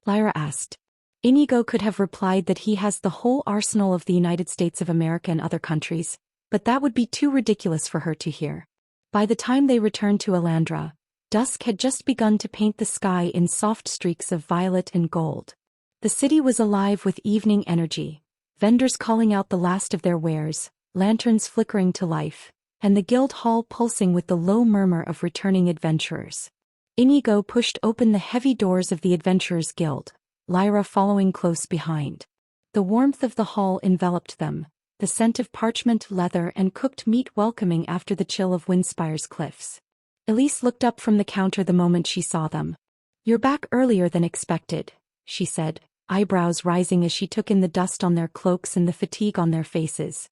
Lyra asked. Inigo could have replied that he has the whole arsenal of the United States of America and other countries, but that would be too ridiculous for her to hear. By the time they returned to Alandra, dusk had just begun to paint the sky in soft streaks of violet and gold. The city was alive with evening energy, vendors calling out the last of their wares, lanterns flickering to life, and the guild hall pulsing with the low murmur of returning adventurers. Inigo pushed open the heavy doors of the Adventurers Guild, Lyra following close behind. The warmth of the hall enveloped them, the scent of parchment, leather and cooked meat welcoming after the chill of Windspire's cliffs. Elise looked up from the counter the moment she saw them. You're back earlier than expected, she said, eyebrows rising as she took in the dust on their cloaks and the fatigue on their faces.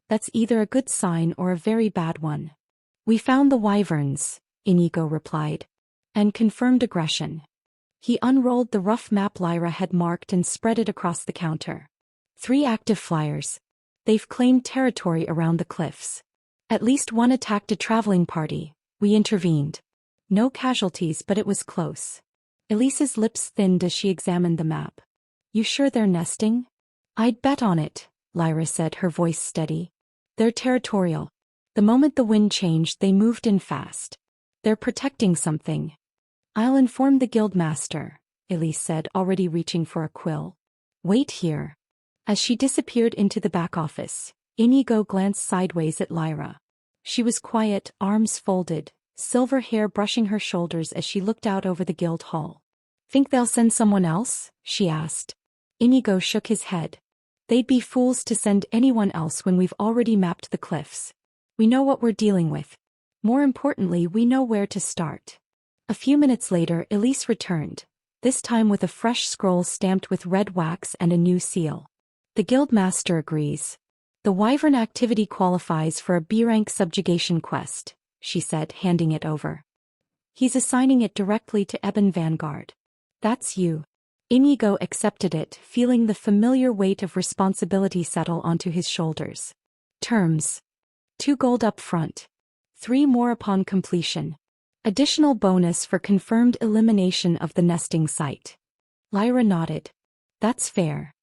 That's either a good sign or a very bad one. We found the wyverns, Inigo replied. And confirmed aggression. He unrolled the rough map Lyra had marked and spread it across the counter. 3 active flyers. They've claimed territory around the cliffs. At least one attacked a traveling party. We intervened. No casualties, but it was close. Elise's lips thinned as she examined the map. You sure they're nesting? I'd bet on it, Lyra said, her voice steady. They're territorial. The moment the wind changed, they moved in fast. They're protecting something. I'll inform the guildmaster, Elise said, already reaching for a quill. Wait here. As she disappeared into the back office, Inigo glanced sideways at Lyra. She was quiet, arms folded, silver hair brushing her shoulders as she looked out over the guild hall. Think they'll send someone else? She asked. Inigo shook his head. They'd be fools to send anyone else when we've already mapped the cliffs. We know what we're dealing with. More importantly, we know where to start. A few minutes later, Elise returned, this time with a fresh scroll stamped with red wax and a new seal. The guildmaster agrees. The Wyvern activity qualifies for a B-rank subjugation quest, she said, handing it over. He's assigning it directly to Ebon Vanguard. That's you. Inigo accepted it, feeling the familiar weight of responsibility settle onto his shoulders. Terms. 2 gold up front. 3 more upon completion. Additional bonus for confirmed elimination of the nesting site. Lyra nodded. That's fair.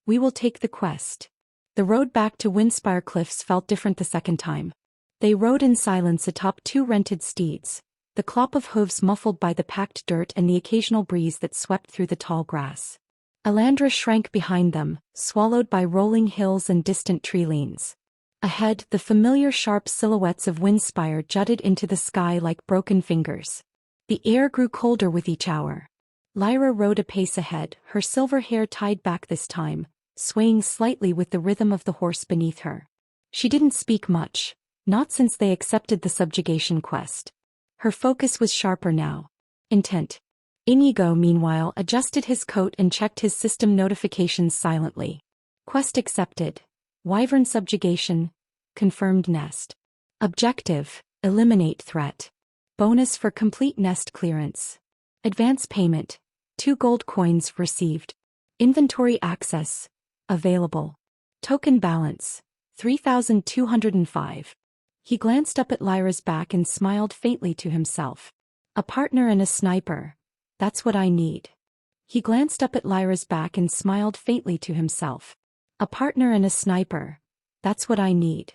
We will take the quest. The road back to Windspire Cliffs felt different the second time. They rode in silence atop 2 rented steeds, the clop of hooves muffled by the packed dirt and the occasional breeze that swept through the tall grass. Elandra shrank behind them, swallowed by rolling hills and distant tree leans. Ahead, the familiar sharp silhouettes of Windspire jutted into the sky like broken fingers. The air grew colder with each hour. Lyra rode a pace ahead, her silver hair tied back this time, swaying slightly with the rhythm of the horse beneath her. She didn't speak much, not since they accepted the subjugation quest. Her focus was sharper now. Intent. Inigo, meanwhile, adjusted his coat and checked his system notifications silently. Quest accepted. Wyvern subjugation. Confirmed nest. Objective. Eliminate threat. Bonus for complete nest clearance. Advance payment. 2 gold coins received. Inventory access. Available. Token balance. 3,205. He glanced up at Lyra's back and smiled faintly to himself. A partner and a sniper. That's what I need. He glanced up at Lyra's back and smiled faintly to himself. A partner and a sniper. That's what I need.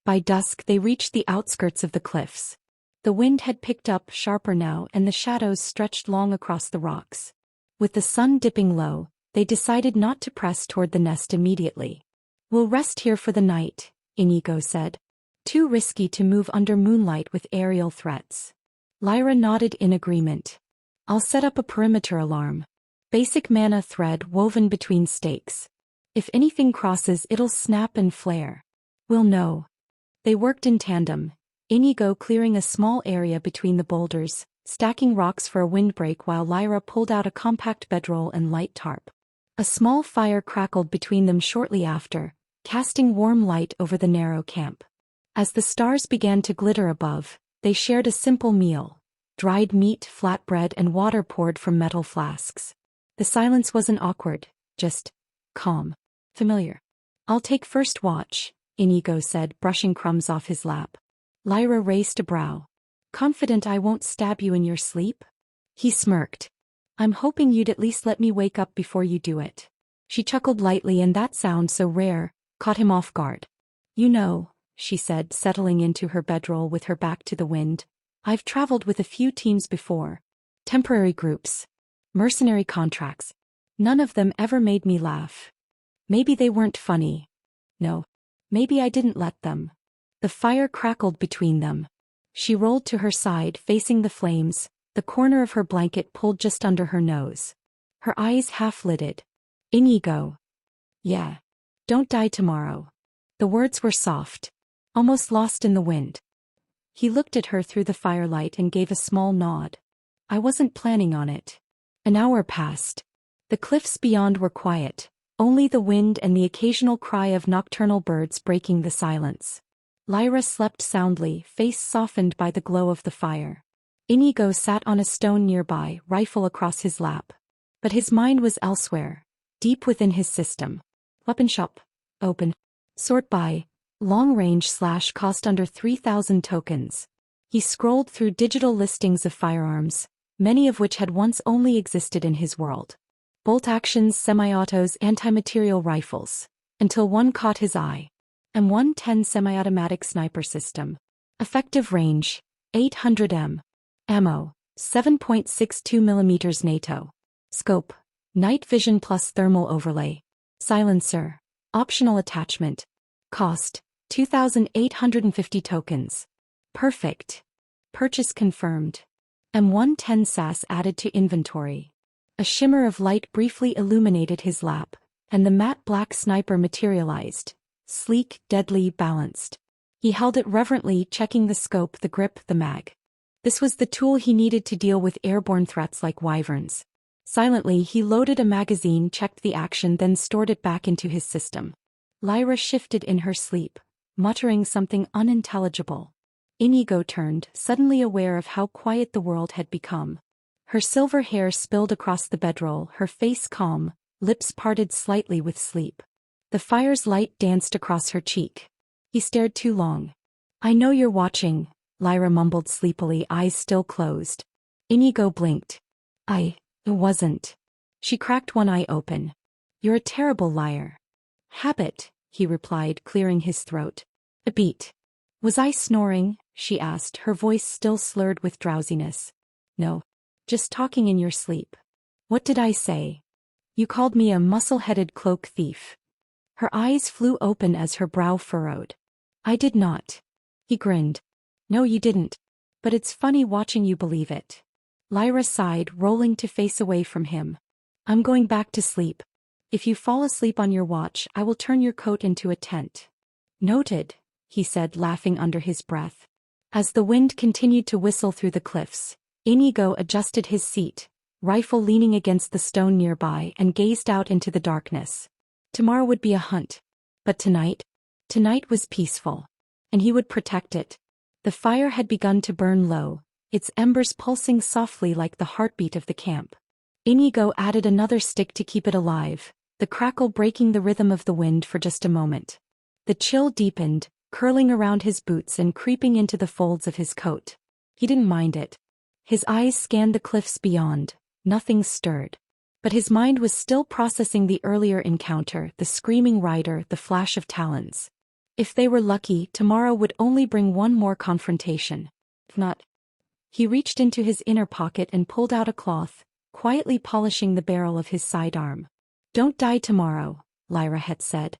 By dusk they reached the outskirts of the cliffs. The wind had picked up sharper now and the shadows stretched long across the rocks. With the sun dipping low, they decided not to press toward the nest immediately. We'll rest here for the night, Inigo said. Too risky to move under moonlight with aerial threats. Lyra nodded in agreement. I'll set up a perimeter alarm. Basic mana thread woven between stakes. If anything crosses, it'll snap and flare. We'll know. They worked in tandem, Inigo clearing a small area between the boulders, stacking rocks for a windbreak while Lyra pulled out a compact bedroll and light tarp. A small fire crackled between them shortly after, casting warm light over the narrow camp. As the stars began to glitter above, they shared a simple meal: dried meat, flatbread, and water poured from metal flasks. The silence wasn't awkward, just calm. Familiar. I'll take first watch, Inigo said, brushing crumbs off his lap. Lyra raised a brow. Confident I won't stab you in your sleep? He smirked. I'm hoping you'd at least let me wake up before you do it. She chuckled lightly, and that sound so rare caught him off guard. You know, she said, settling into her bedroll with her back to the wind, I've traveled with a few teams before. Temporary groups. Mercenary contracts. None of them ever made me laugh. Maybe they weren't funny. No. Maybe I didn't let them. The fire crackled between them. She rolled to her side, facing the flames, the corner of her blanket pulled just under her nose. Her eyes half-lidded. Inigo. Yeah. Don't die tomorrow. The words were soft, almost lost in the wind. He looked at her through the firelight and gave a small nod. I wasn't planning on it. An hour passed. The cliffs beyond were quiet, only the wind and the occasional cry of nocturnal birds breaking the silence. Lyra slept soundly, face softened by the glow of the fire. Inigo sat on a stone nearby, rifle across his lap. But his mind was elsewhere, deep within his system. Weapon shop. Open. Sort by. Long range / cost under 3,000 tokens. He scrolled through digital listings of firearms, many of which had once only existed in his world. Bolt actions, semi-autos, anti-material rifles. Until one caught his eye. M110 semi-automatic sniper system. Effective range, 800 m. Ammo, 7.62 mm NATO. Scope, night vision plus thermal overlay. Silencer, optional attachment. Cost, 2,850 tokens. Perfect. Purchase confirmed. M110 SAS added to inventory. A shimmer of light briefly illuminated his lap, and the matte black sniper materialized. Sleek, deadly, balanced. He held it reverently, checking the scope, the grip, the mag. This was the tool he needed to deal with airborne threats like wyverns. Silently, he loaded a magazine, checked the action, then stored it back into his system. Lyra shifted in her sleep, muttering something unintelligible. Inigo turned, suddenly aware of how quiet the world had become. Her silver hair spilled across the bedroll, her face calm, lips parted slightly with sleep. The fire's light danced across her cheek. He stared too long. "I know you're watching," Lyra mumbled sleepily, eyes still closed. Inigo blinked. "I wasn't." She cracked one eye open. "You're a terrible liar." "Habit," he replied, clearing his throat. "A beat." "Was I snoring?" she asked, her voice still slurred with drowsiness. "No. Just talking in your sleep." "What did I say?" "You called me a muscle-headed cloak thief." Her eyes flew open as her brow furrowed. "I did not." He grinned. "No, you didn't. But it's funny watching you believe it." Lyra sighed, rolling to face away from him. "I'm going back to sleep. If you fall asleep on your watch, I will turn your coat into a tent." "Noted," he said, laughing under his breath. As the wind continued to whistle through the cliffs, Inigo adjusted his seat, rifle leaning against the stone nearby, and gazed out into the darkness. Tomorrow would be a hunt. But tonight was peaceful. And he would protect it. The fire had begun to burn low, its embers pulsing softly like the heartbeat of the camp. Inigo added another stick to keep it alive, the crackle breaking the rhythm of the wind for just a moment. The chill deepened, curling around his boots and creeping into the folds of his coat. He didn't mind it. His eyes scanned the cliffs beyond. Nothing stirred. But his mind was still processing the earlier encounter, the screaming rider, the flash of talons. If they were lucky, tomorrow would only bring one more confrontation. If not... He reached into his inner pocket and pulled out a cloth, quietly polishing the barrel of his sidearm. "Don't die tomorrow," Lyra had said.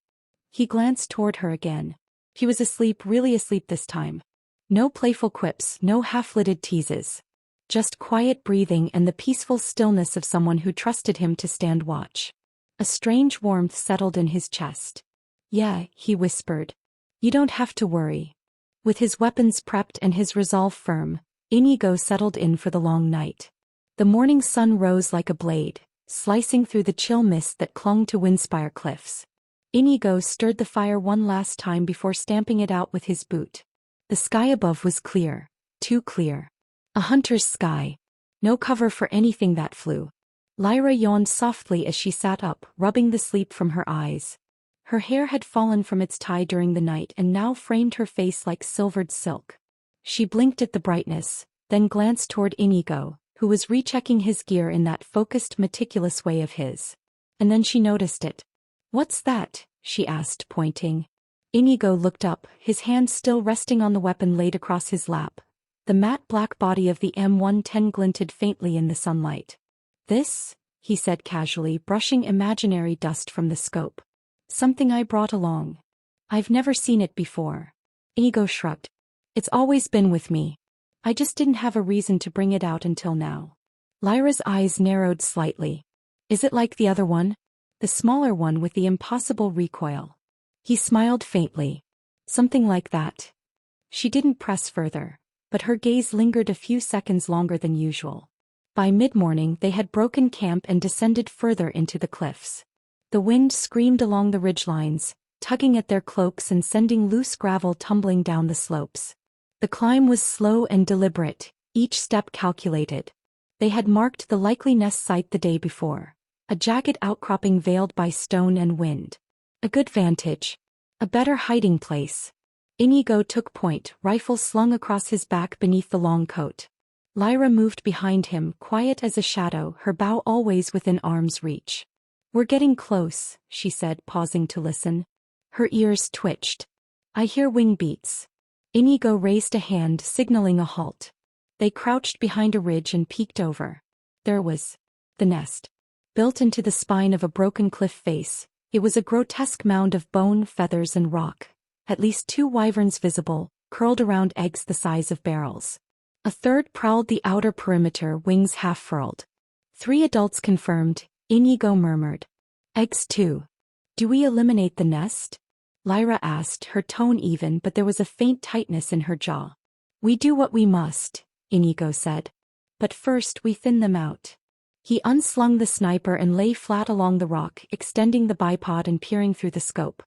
He glanced toward her again. He was asleep, really asleep this time. No playful quips, no half-lidded teases. Just quiet breathing and the peaceful stillness of someone who trusted him to stand watch. A strange warmth settled in his chest. "Yeah," he whispered. "You don't have to worry." With his weapons prepped and his resolve firm, Inigo settled in for the long night. The morning sun rose like a blade, slicing through the chill mist that clung to Windspire cliffs. Inigo stirred the fire one last time before stamping it out with his boot. The sky above was clear, too clear. A hunter's sky. No cover for anything that flew. Lyra yawned softly as she sat up, rubbing the sleep from her eyes. Her hair had fallen from its tie during the night and now framed her face like silvered silk. She blinked at the brightness, then glanced toward Inigo, who was rechecking his gear in that focused, meticulous way of his. And then she noticed it. "What's that?" she asked, pointing. Inigo looked up, his hand still resting on the weapon laid across his lap. The matte black body of the M110 glinted faintly in the sunlight. "This?" he said casually, brushing imaginary dust from the scope. "Something I brought along. I've never seen it before." Inigo shrugged. "It's always been with me. I just didn't have a reason to bring it out until now." Lyra's eyes narrowed slightly. "Is it like the other one? The smaller one with the impossible recoil?" He smiled faintly. "Something like that." She didn't press further, but her gaze lingered a few seconds longer than usual. By mid-morning they had broken camp and descended further into the cliffs. The wind screamed along the ridgelines, tugging at their cloaks and sending loose gravel tumbling down the slopes. The climb was slow and deliberate, each step calculated. They had marked the likely nest site the day before, a jagged outcropping veiled by stone and wind. A good vantage. A better hiding place. Inigo took point, rifle slung across his back beneath the long coat. Lyra moved behind him, quiet as a shadow, her bow always within arm's reach. "We're getting close," she said, pausing to listen. Her ears twitched. "I hear wing beats." Inigo raised a hand, signaling a halt. They crouched behind a ridge and peeked over. There was the nest. Built into the spine of a broken cliff face, it was a grotesque mound of bone, feathers and rock. At least 2 wyverns visible, curled around eggs the size of barrels. A third prowled the outer perimeter, wings half furled. 3 adults confirmed, Inigo murmured. Eggs too. Do we eliminate the nest? Lyra asked, her tone even, but there was a faint tightness in her jaw. We do what we must, Inigo said. But first we thin them out. He unslung the sniper and lay flat along the rock, extending the bipod and peering through the scope.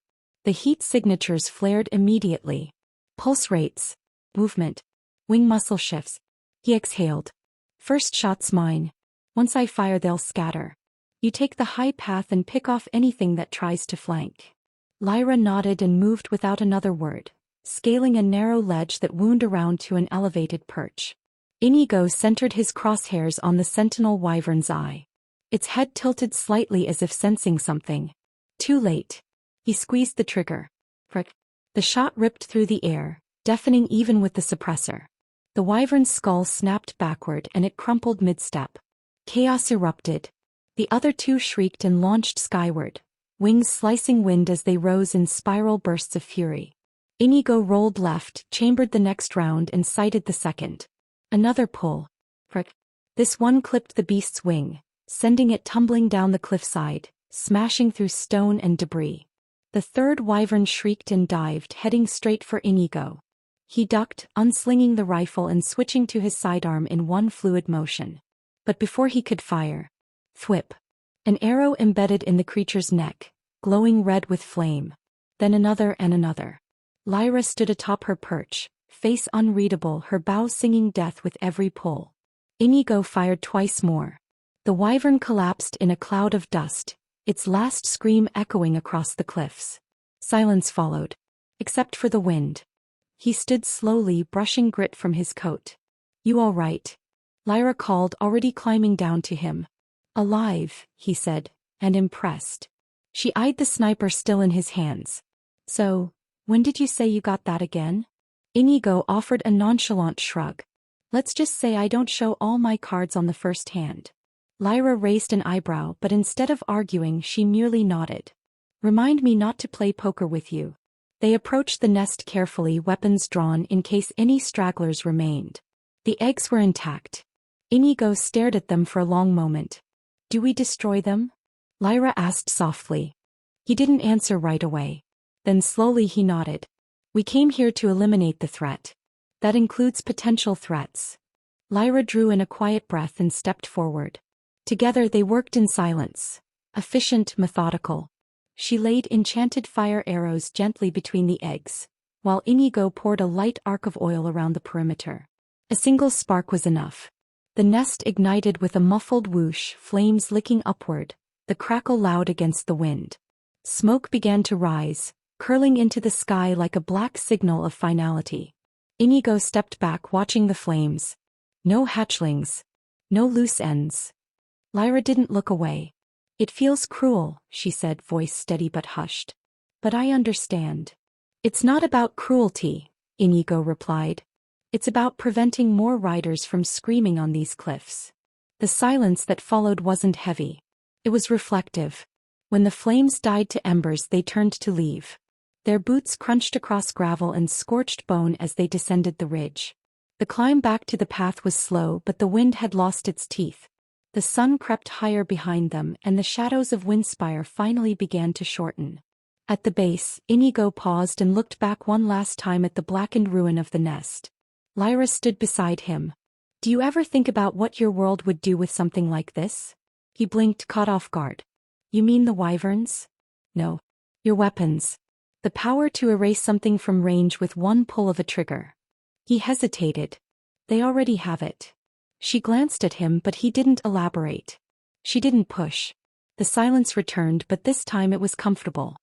The heat signatures flared immediately. Pulse rates, movement, wing muscle shifts. He exhaled. First shot's mine. Once I fire they'll scatter. You take the high path and pick off anything that tries to flank. Lyra nodded and moved without another word, scaling a narrow ledge that wound around to an elevated perch. Inigo centered his crosshairs on the sentinel wyvern's eye. Its head tilted slightly as if sensing something. Too late. He squeezed the trigger. Frick. The shot ripped through the air, deafening even with the suppressor. The wyvern's skull snapped backward and it crumpled mid-step. Chaos erupted. The other 2 shrieked and launched skyward, wings slicing wind as they rose in spiral bursts of fury. Inigo rolled left, chambered the next round and sighted the second. Another pull. Frick. This one clipped the beast's wing, sending it tumbling down the cliffside, smashing through stone and debris. The third wyvern shrieked and dived, heading straight for Inigo. He ducked, unslinging the rifle and switching to his sidearm in one fluid motion. But before he could fire, thwip. An arrow embedded in the creature's neck, glowing red with flame. Then another and another. Lyra stood atop her perch, face unreadable, her bow singing death with every pull. Inigo fired twice more. The wyvern collapsed in a cloud of dust, its last scream echoing across the cliffs. Silence followed. Except for the wind. He stood slowly, brushing grit from his coat. You all right? Lyra called, already climbing down to him. Alive, he said, and impressed. She eyed the sniper still in his hands. So, when did you say you got that again? Inigo offered a nonchalant shrug. Let's just say I don't show all my cards on the first hand. Lyra raised an eyebrow, but instead of arguing she merely nodded. Remind me not to play poker with you. They approached the nest carefully, weapons drawn in case any stragglers remained. The eggs were intact. Inigo stared at them for a long moment. Do we destroy them? Lyra asked softly. He didn't answer right away. Then slowly he nodded. We came here to eliminate the threat. That includes potential threats. Lyra drew in a quiet breath and stepped forward. Together they worked in silence. Efficient, methodical. She laid enchanted fire arrows gently between the eggs, while Inigo poured a light arc of oil around the perimeter. A single spark was enough. The nest ignited with a muffled whoosh, flames licking upward, the crackle loud against the wind. Smoke began to rise, curling into the sky like a black signal of finality. Inigo stepped back, watching the flames. No hatchlings. No loose ends. Lyra didn't look away. It feels cruel, she said, voice steady but hushed. But I understand. It's not about cruelty, Inigo replied. It's about preventing more riders from screaming on these cliffs. The silence that followed wasn't heavy. It was reflective. When the flames died to embers, they turned to leave. Their boots crunched across gravel and scorched bone as they descended the ridge. The climb back to the path was slow, but the wind had lost its teeth. The sun crept higher behind them, and the shadows of Windspire finally began to shorten. At the base, Inigo paused and looked back one last time at the blackened ruin of the nest. Lyra stood beside him. Do you ever think about what your world would do with something like this? He blinked, caught off guard. You mean the wyverns? No. Your weapons. The power to erase something from range with one pull of a trigger. He hesitated. They already have it. She glanced at him, but he didn't elaborate. She didn't push. The silence returned, but this time it was comfortable.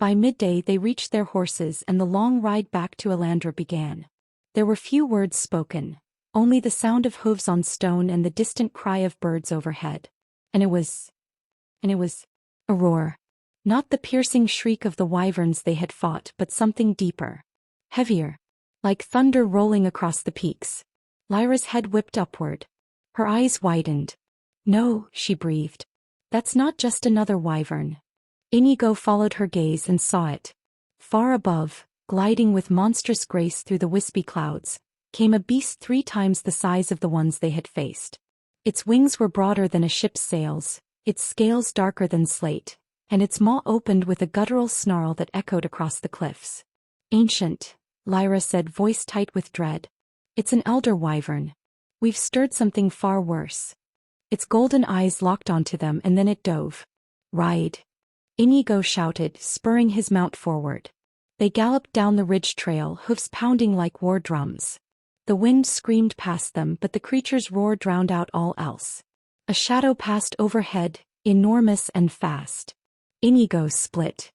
By midday they reached their horses and the long ride back to Elandra began. There were few words spoken, only the sound of hooves on stone and the distant cry of birds overhead. And it was a roar. Not the piercing shriek of the wyverns they had fought, but something deeper. Heavier. Like thunder rolling across the peaks. Lyra's head whipped upward. Her eyes widened. No, she breathed. That's not just another wyvern. Inigo followed her gaze and saw it. Far above, gliding with monstrous grace through the wispy clouds, came a beast 3 times the size of the ones they had faced. Its wings were broader than a ship's sails, its scales darker than slate, and its maw opened with a guttural snarl that echoed across the cliffs. Ancient, Lyra said, voice tight with dread. It's an elder wyvern. We've stirred something far worse. Its golden eyes locked onto them and then it dove. Ride! Inigo shouted, spurring his mount forward. They galloped down the ridge trail, hoofs pounding like war drums. The wind screamed past them, but the creature's roar drowned out all else. A shadow passed overhead, enormous and fast. Inigo split.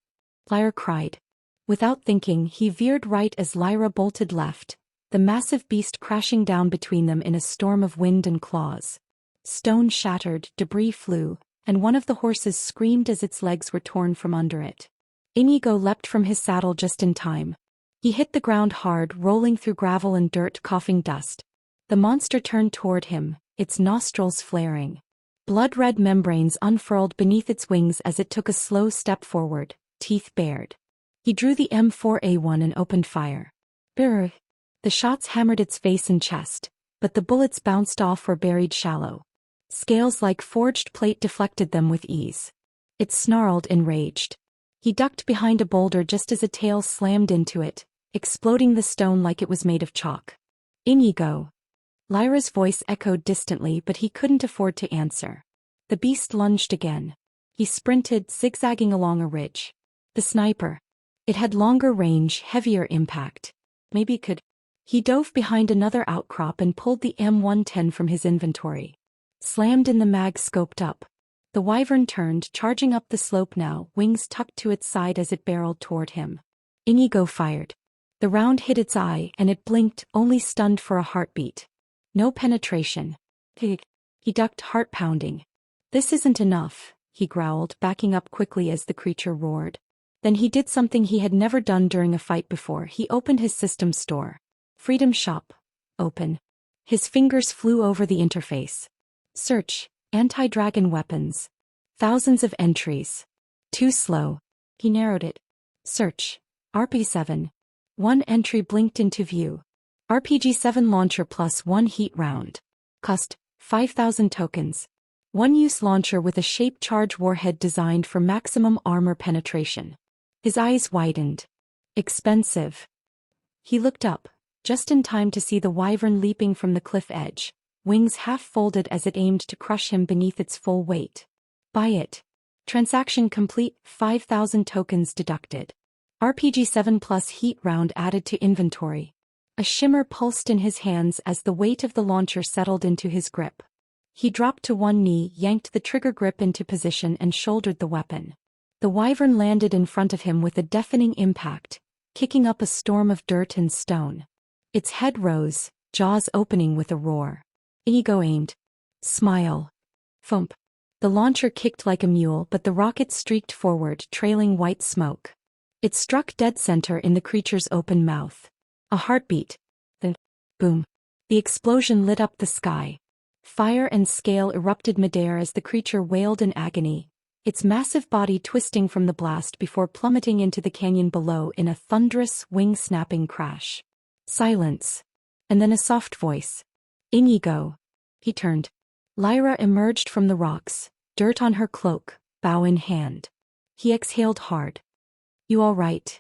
Lyra cried. Without thinking, he veered right as Lyra bolted left, the massive beast crashing down between them in a storm of wind and claws. Stone shattered, debris flew, and one of the horses screamed as its legs were torn from under it. Inigo leapt from his saddle just in time. He hit the ground hard, rolling through gravel and dirt, coughing dust. The monster turned toward him, its nostrils flaring. Blood-red membranes unfurled beneath its wings as it took a slow step forward, teeth bared. He drew the M4A1 and opened fire. Brrr! The shots hammered its face and chest, but the bullets bounced off or buried shallow. Scales like forged plate deflected them with ease. It snarled, enraged. He ducked behind a boulder just as a tail slammed into it, exploding the stone like it was made of chalk. Inigo. Lyra's voice echoed distantly, but he couldn't afford to answer. The beast lunged again. He sprinted, zigzagging along a ridge. The sniper. It had longer range, heavier impact. Maybe it could. He dove behind another outcrop and pulled the M110 from his inventory. Slammed in, the mag scoped up. The wyvern turned, charging up the slope now, wings tucked to its side as it barreled toward him. Inigo fired. The round hit its eye and it blinked, only stunned for a heartbeat. No penetration. He ducked, heart pounding. This isn't enough, he growled, backing up quickly as the creature roared. Then he did something he had never done during a fight before. He opened his system store. Freedom Shop. Open. His fingers flew over the interface. Search. Anti-dragon weapons. Thousands of entries. Too slow. He narrowed it. Search. RP7. One entry blinked into view. RPG-7 launcher plus 1 heat round. Cost 5,000 tokens. One-use launcher with a shaped charge warhead designed for maximum armor penetration. His eyes widened. Expensive. He looked up, just in time to see the wyvern leaping from the cliff edge, wings half folded as it aimed to crush him beneath its full weight. Buy it. Transaction complete, 5,000 tokens deducted. RPG-7 plus heat round added to inventory. A shimmer pulsed in his hands as the weight of the launcher settled into his grip. He dropped to one knee, yanked the trigger grip into position and shouldered the weapon. The wyvern landed in front of him with a deafening impact, kicking up a storm of dirt and stone. Its head rose, jaws opening with a roar. Inigo aimed. Smile. Thump. The launcher kicked like a mule, but the rocket streaked forward, trailing white smoke. It struck dead center in the creature's open mouth. A heartbeat. Then, boom. The explosion lit up the sky. Fire and scale erupted midair as the creature wailed in agony, its massive body twisting from the blast before plummeting into the canyon below in a thunderous, wing-snapping crash. Silence. And then a soft voice. Inigo. He turned. Lyra emerged from the rocks, dirt on her cloak, bow in hand. He exhaled hard. You all right?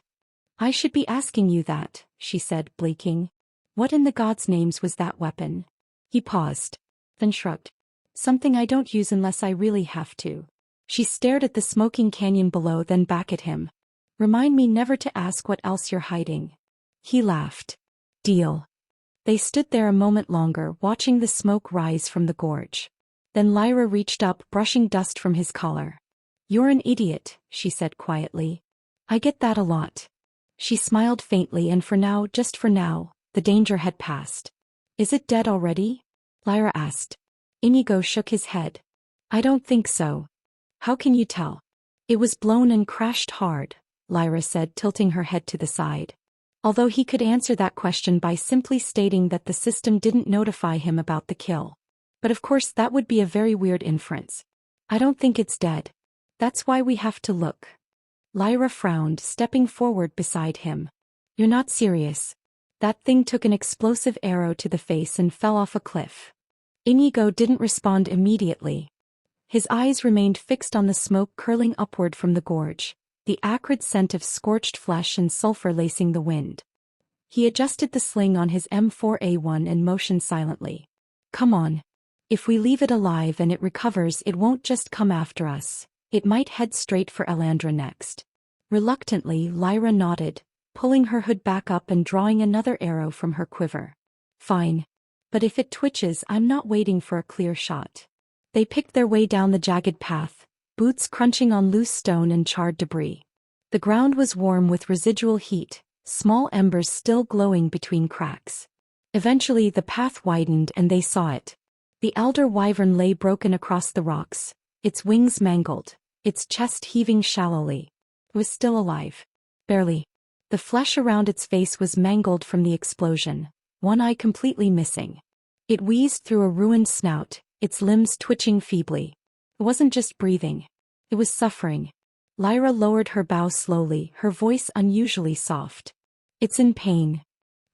I should be asking you that, she said, blinking. What in the gods' names was that weapon? He paused, then shrugged. Something I don't use unless I really have to. She stared at the smoking canyon below, then back at him. Remind me never to ask what else you're hiding. He laughed. Deal. They stood there a moment longer, watching the smoke rise from the gorge. Then Lyra reached up, brushing dust from his collar. You're an idiot, she said quietly. I get that a lot. She smiled faintly, and for now, just for now, the danger had passed. Is it dead already? Lyra asked. Inigo shook his head. I don't think so. How can you tell? It was blown and crashed hard, Lyra said, tilting her head to the side. Although he could answer that question by simply stating that the system didn't notify him about the kill. But of course that would be a very weird inference. I don't think it's dead. That's why we have to look. Lyra frowned, stepping forward beside him. You're not serious. That thing took an explosive arrow to the face and fell off a cliff. Inigo didn't respond immediately. His eyes remained fixed on the smoke curling upward from the gorge, the acrid scent of scorched flesh and sulfur lacing the wind. He adjusted the sling on his M4A1 and motioned silently. Come on. If we leave it alive and it recovers, it won't just come after us. It might head straight for Elandra next. Reluctantly, Lyra nodded, pulling her hood back up and drawing another arrow from her quiver. Fine. But if it twitches, I'm not waiting for a clear shot. They picked their way down the jagged path, boots crunching on loose stone and charred debris. The ground was warm with residual heat, small embers still glowing between cracks. Eventually the path widened and they saw it. The elder wyvern lay broken across the rocks, its wings mangled, its chest heaving shallowly. It was still alive. Barely. The flesh around its face was mangled from the explosion, one eye completely missing. It wheezed through a ruined snout, its limbs twitching feebly. It wasn't just breathing. It was suffering. Lyra lowered her bow slowly, her voice unusually soft. It's in pain.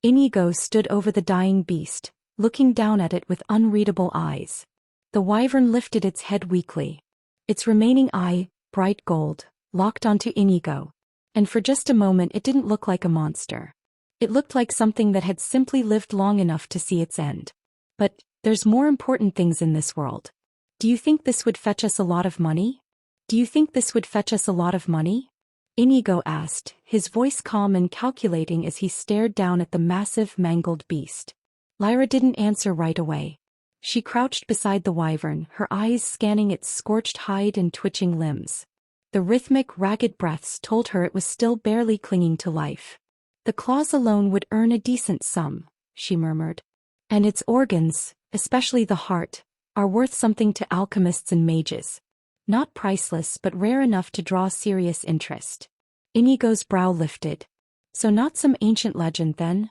Inigo stood over the dying beast, looking down at it with unreadable eyes. The wyvern lifted its head weakly. Its remaining eye, bright gold, locked onto Inigo. And for just a moment it didn't look like a monster. It looked like something that had simply lived long enough to see its end. But there's more important things in this world. Do you think this would fetch us a lot of money? Do you think this would fetch us a lot of money? Inigo asked, his voice calm and calculating as he stared down at the massive, mangled beast. Lyra didn't answer right away. She crouched beside the wyvern, her eyes scanning its scorched hide and twitching limbs. The rhythmic, ragged breaths told her it was still barely clinging to life. The claws alone would earn a decent sum, she murmured. And its organs, especially the heart, are worth something to alchemists and mages. Not priceless but rare enough to draw serious interest. Inigo's brow lifted. So not some ancient legend then?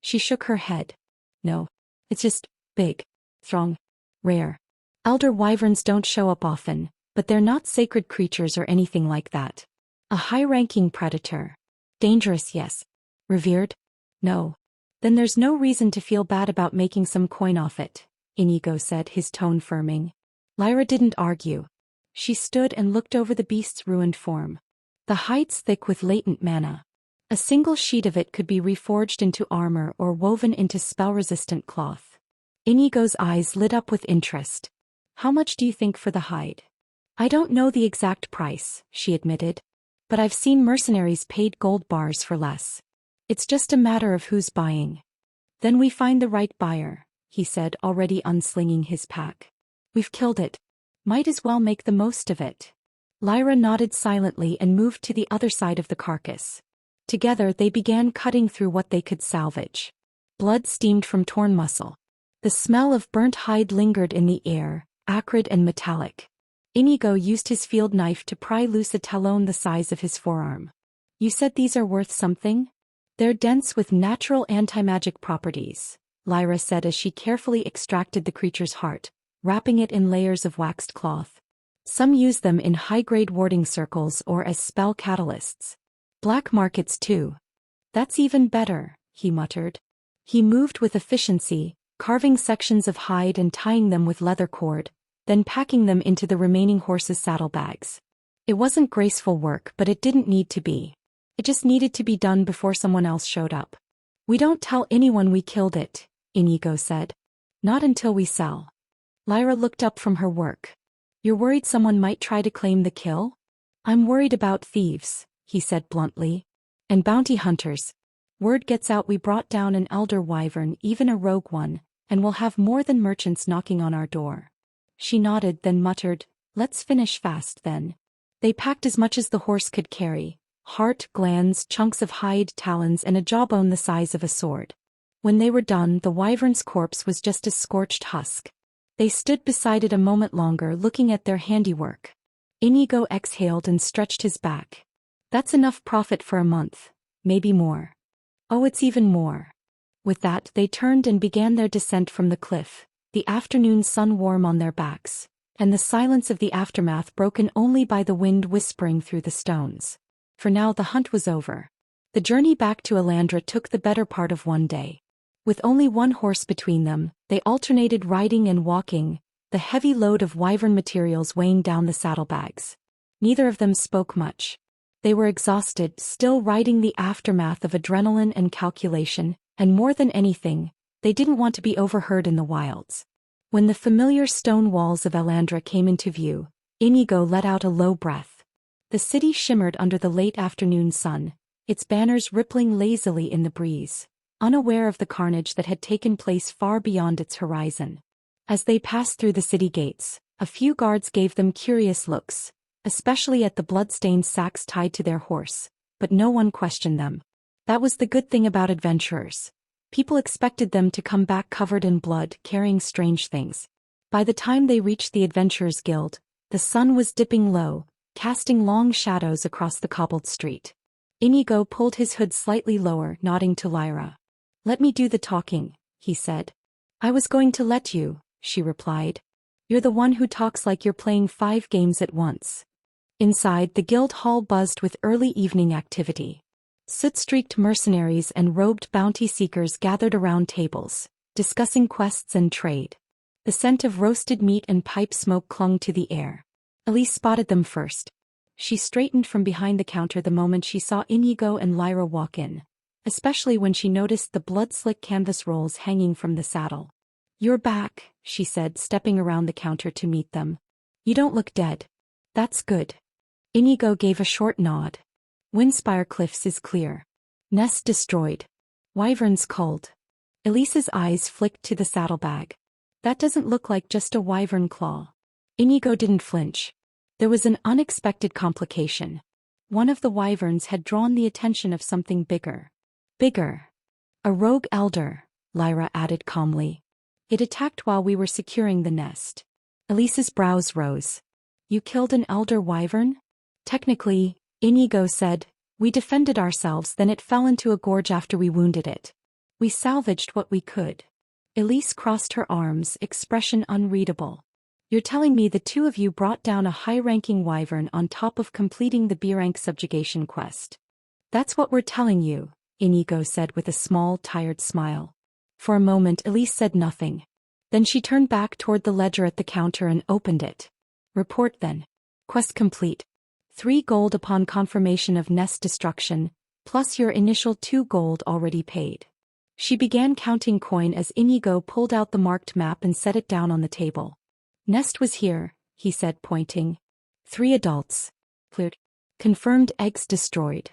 She shook her head. No. It's just big, strong, rare. Elder wyverns don't show up often, but they're not sacred creatures or anything like that. A high-ranking predator. Dangerous, yes. Revered? No. Then there's no reason to feel bad about making some coin off it, Inigo said, his tone firming. Lyra didn't argue. She stood and looked over the beast's ruined form. The hide's thick with latent mana. A single sheet of it could be reforged into armor or woven into spell-resistant cloth. Inigo's eyes lit up with interest. How much do you think for the hide? I don't know the exact price, she admitted. But I've seen mercenaries paid gold bars for less. It's just a matter of who's buying. Then we find the right buyer, he said, already unslinging his pack. We've killed it. Might as well make the most of it. Lyra nodded silently and moved to the other side of the carcass. Together they began cutting through what they could salvage. Blood steamed from torn muscle. The smell of burnt hide lingered in the air, acrid and metallic. Inigo used his field knife to pry loose a talon the size of his forearm. You said these are worth something? They're dense with natural anti-magic properties, Lyra said as she carefully extracted the creature's heart, wrapping it in layers of waxed cloth. Some use them in high-grade warding circles or as spell catalysts. Black markets too. That's even better, he muttered. He moved with efficiency, carving sections of hide and tying them with leather cord, then packing them into the remaining horses' saddlebags. It wasn't graceful work, but it didn't need to be. It just needed to be done before someone else showed up. We don't tell anyone we killed it, Inigo said. Not until we sell. Lyra looked up from her work. You're worried someone might try to claim the kill? I'm worried about thieves, he said bluntly. And bounty hunters. Word gets out we brought down an elder wyvern, even a rogue one, and we'll have more than merchants knocking on our door. She nodded, then muttered, Let's finish fast then. They packed as much as the horse could carry. Heart, glands, chunks of hide, talons, and a jawbone the size of a sword. When they were done, the wyvern's corpse was just a scorched husk. They stood beside it a moment longer, looking at their handiwork. Inigo exhaled and stretched his back. That's enough profit for a month, maybe more. Oh, it's even more. With that, they turned and began their descent from the cliff, the afternoon sun warm on their backs, and the silence of the aftermath broken only by the wind whispering through the stones. For now the hunt was over. The journey back to Elandra took the better part of one day. With only one horse between them, they alternated riding and walking, the heavy load of wyvern materials weighing down the saddlebags. Neither of them spoke much. They were exhausted, still riding the aftermath of adrenaline and calculation, and more than anything, they didn't want to be overheard in the wilds. When the familiar stone walls of Elandra came into view, Inigo let out a low breath. The city shimmered under the late afternoon sun, its banners rippling lazily in the breeze, unaware of the carnage that had taken place far beyond its horizon. As they passed through the city gates, a few guards gave them curious looks, especially at the blood-stained sacks tied to their horse, but no one questioned them. That was the good thing about adventurers. People expected them to come back covered in blood, carrying strange things. By the time they reached the Adventurers Guild, the sun was dipping low, casting long shadows across the cobbled street. Inigo pulled his hood slightly lower, nodding to Lyra. "Let me do the talking," he said. "I was going to let you," she replied. "You're the one who talks like you're playing 5 games at once." Inside, the guild hall buzzed with early evening activity. Soot-streaked mercenaries and robed bounty seekers gathered around tables, discussing quests and trade. The scent of roasted meat and pipe smoke clung to the air. Elise spotted them first. She straightened from behind the counter the moment she saw Inigo and Lyra walk in, especially when she noticed the blood-slick canvas rolls hanging from the saddle. "You're back," she said, stepping around the counter to meet them. "You don't look dead." "That's good." Inigo gave a short nod. "Windspire Cliffs is clear. Nest destroyed. Wyverns culled." Elise's eyes flicked to the saddlebag. "That doesn't look like just a wyvern claw." Inigo didn't flinch. There was an unexpected complication. One of the wyverns had drawn the attention of something bigger. "Bigger. A rogue elder," Lyra added calmly. "It attacked while we were securing the nest." Elise's brows rose. "You killed an elder wyvern?" "Technically," Inigo said, "we defended ourselves, then it fell into a gorge after we wounded it. We salvaged what we could." Elise crossed her arms, expression unreadable. "You're telling me the two of you brought down a high-ranking wyvern on top of completing the B-rank subjugation quest?" "That's what we're telling you," Inigo said with a small, tired smile. For a moment Elise said nothing. Then she turned back toward the ledger at the counter and opened it. "Report then. Quest complete. 3 gold upon confirmation of nest destruction, plus your initial 2 gold already paid." She began counting coin as Inigo pulled out the marked map and set it down on the table. "Nest was here," he said, pointing. 3 adults. Cleared. Confirmed eggs destroyed.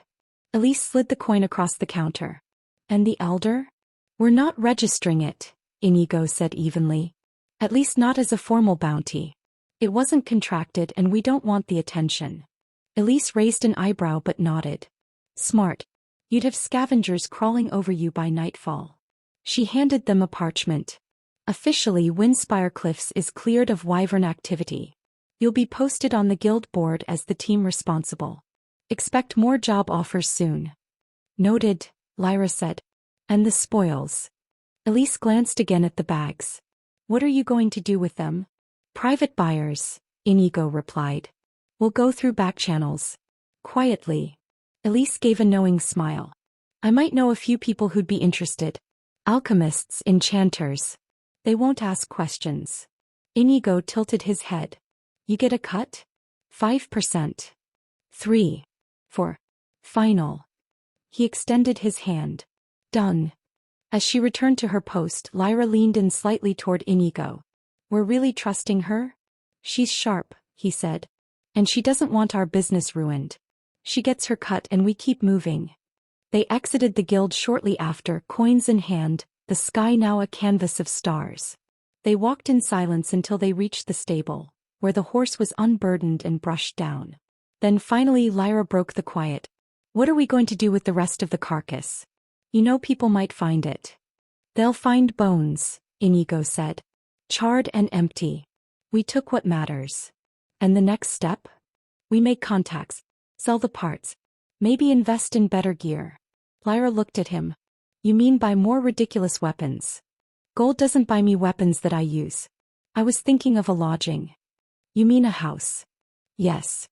Elise slid the coin across the counter. "And the elder?" "We're not registering it," Inigo said evenly. "At least not as a formal bounty. It wasn't contracted and we don't want the attention." Elise raised an eyebrow but nodded. "Smart. You'd have scavengers crawling over you by nightfall." She handed them a parchment. "Officially, Windspire Cliffs is cleared of wyvern activity. You'll be posted on the guild board as the team responsible. Expect more job offers soon." "Noted," Lyra said. "And the spoils." Elise glanced again at the bags. "What are you going to do with them?" "Private buyers," Inigo replied. "We'll go through back channels." Quietly. Elise gave a knowing smile. "I might know a few people who'd be interested. Alchemists, enchanters. They won't ask questions." Inigo tilted his head. "You get a cut?" 5%. 3. 4. Final. He extended his hand. "Done." As she returned to her post, Lyra leaned in slightly toward Inigo. "We're really trusting her?" "She's sharp," he said. "And she doesn't want our business ruined. She gets her cut and we keep moving." They exited the guild shortly after, coins in hand, the sky now a canvas of stars. They walked in silence until they reached the stable, where the horse was unburdened and brushed down. Then finally Lyra broke the quiet. "What are we going to do with the rest of the carcass? You know people might find it." "They'll find bones," Inigo said. "Charred and empty. We took what matters." "And the next step?" "We make contacts. Sell the parts. Maybe invest in better gear." Lyra looked at him. "You mean buy more ridiculous weapons?" "Gold doesn't buy me weapons that I use. I was thinking of a lodging." "You mean a house?" "Yes.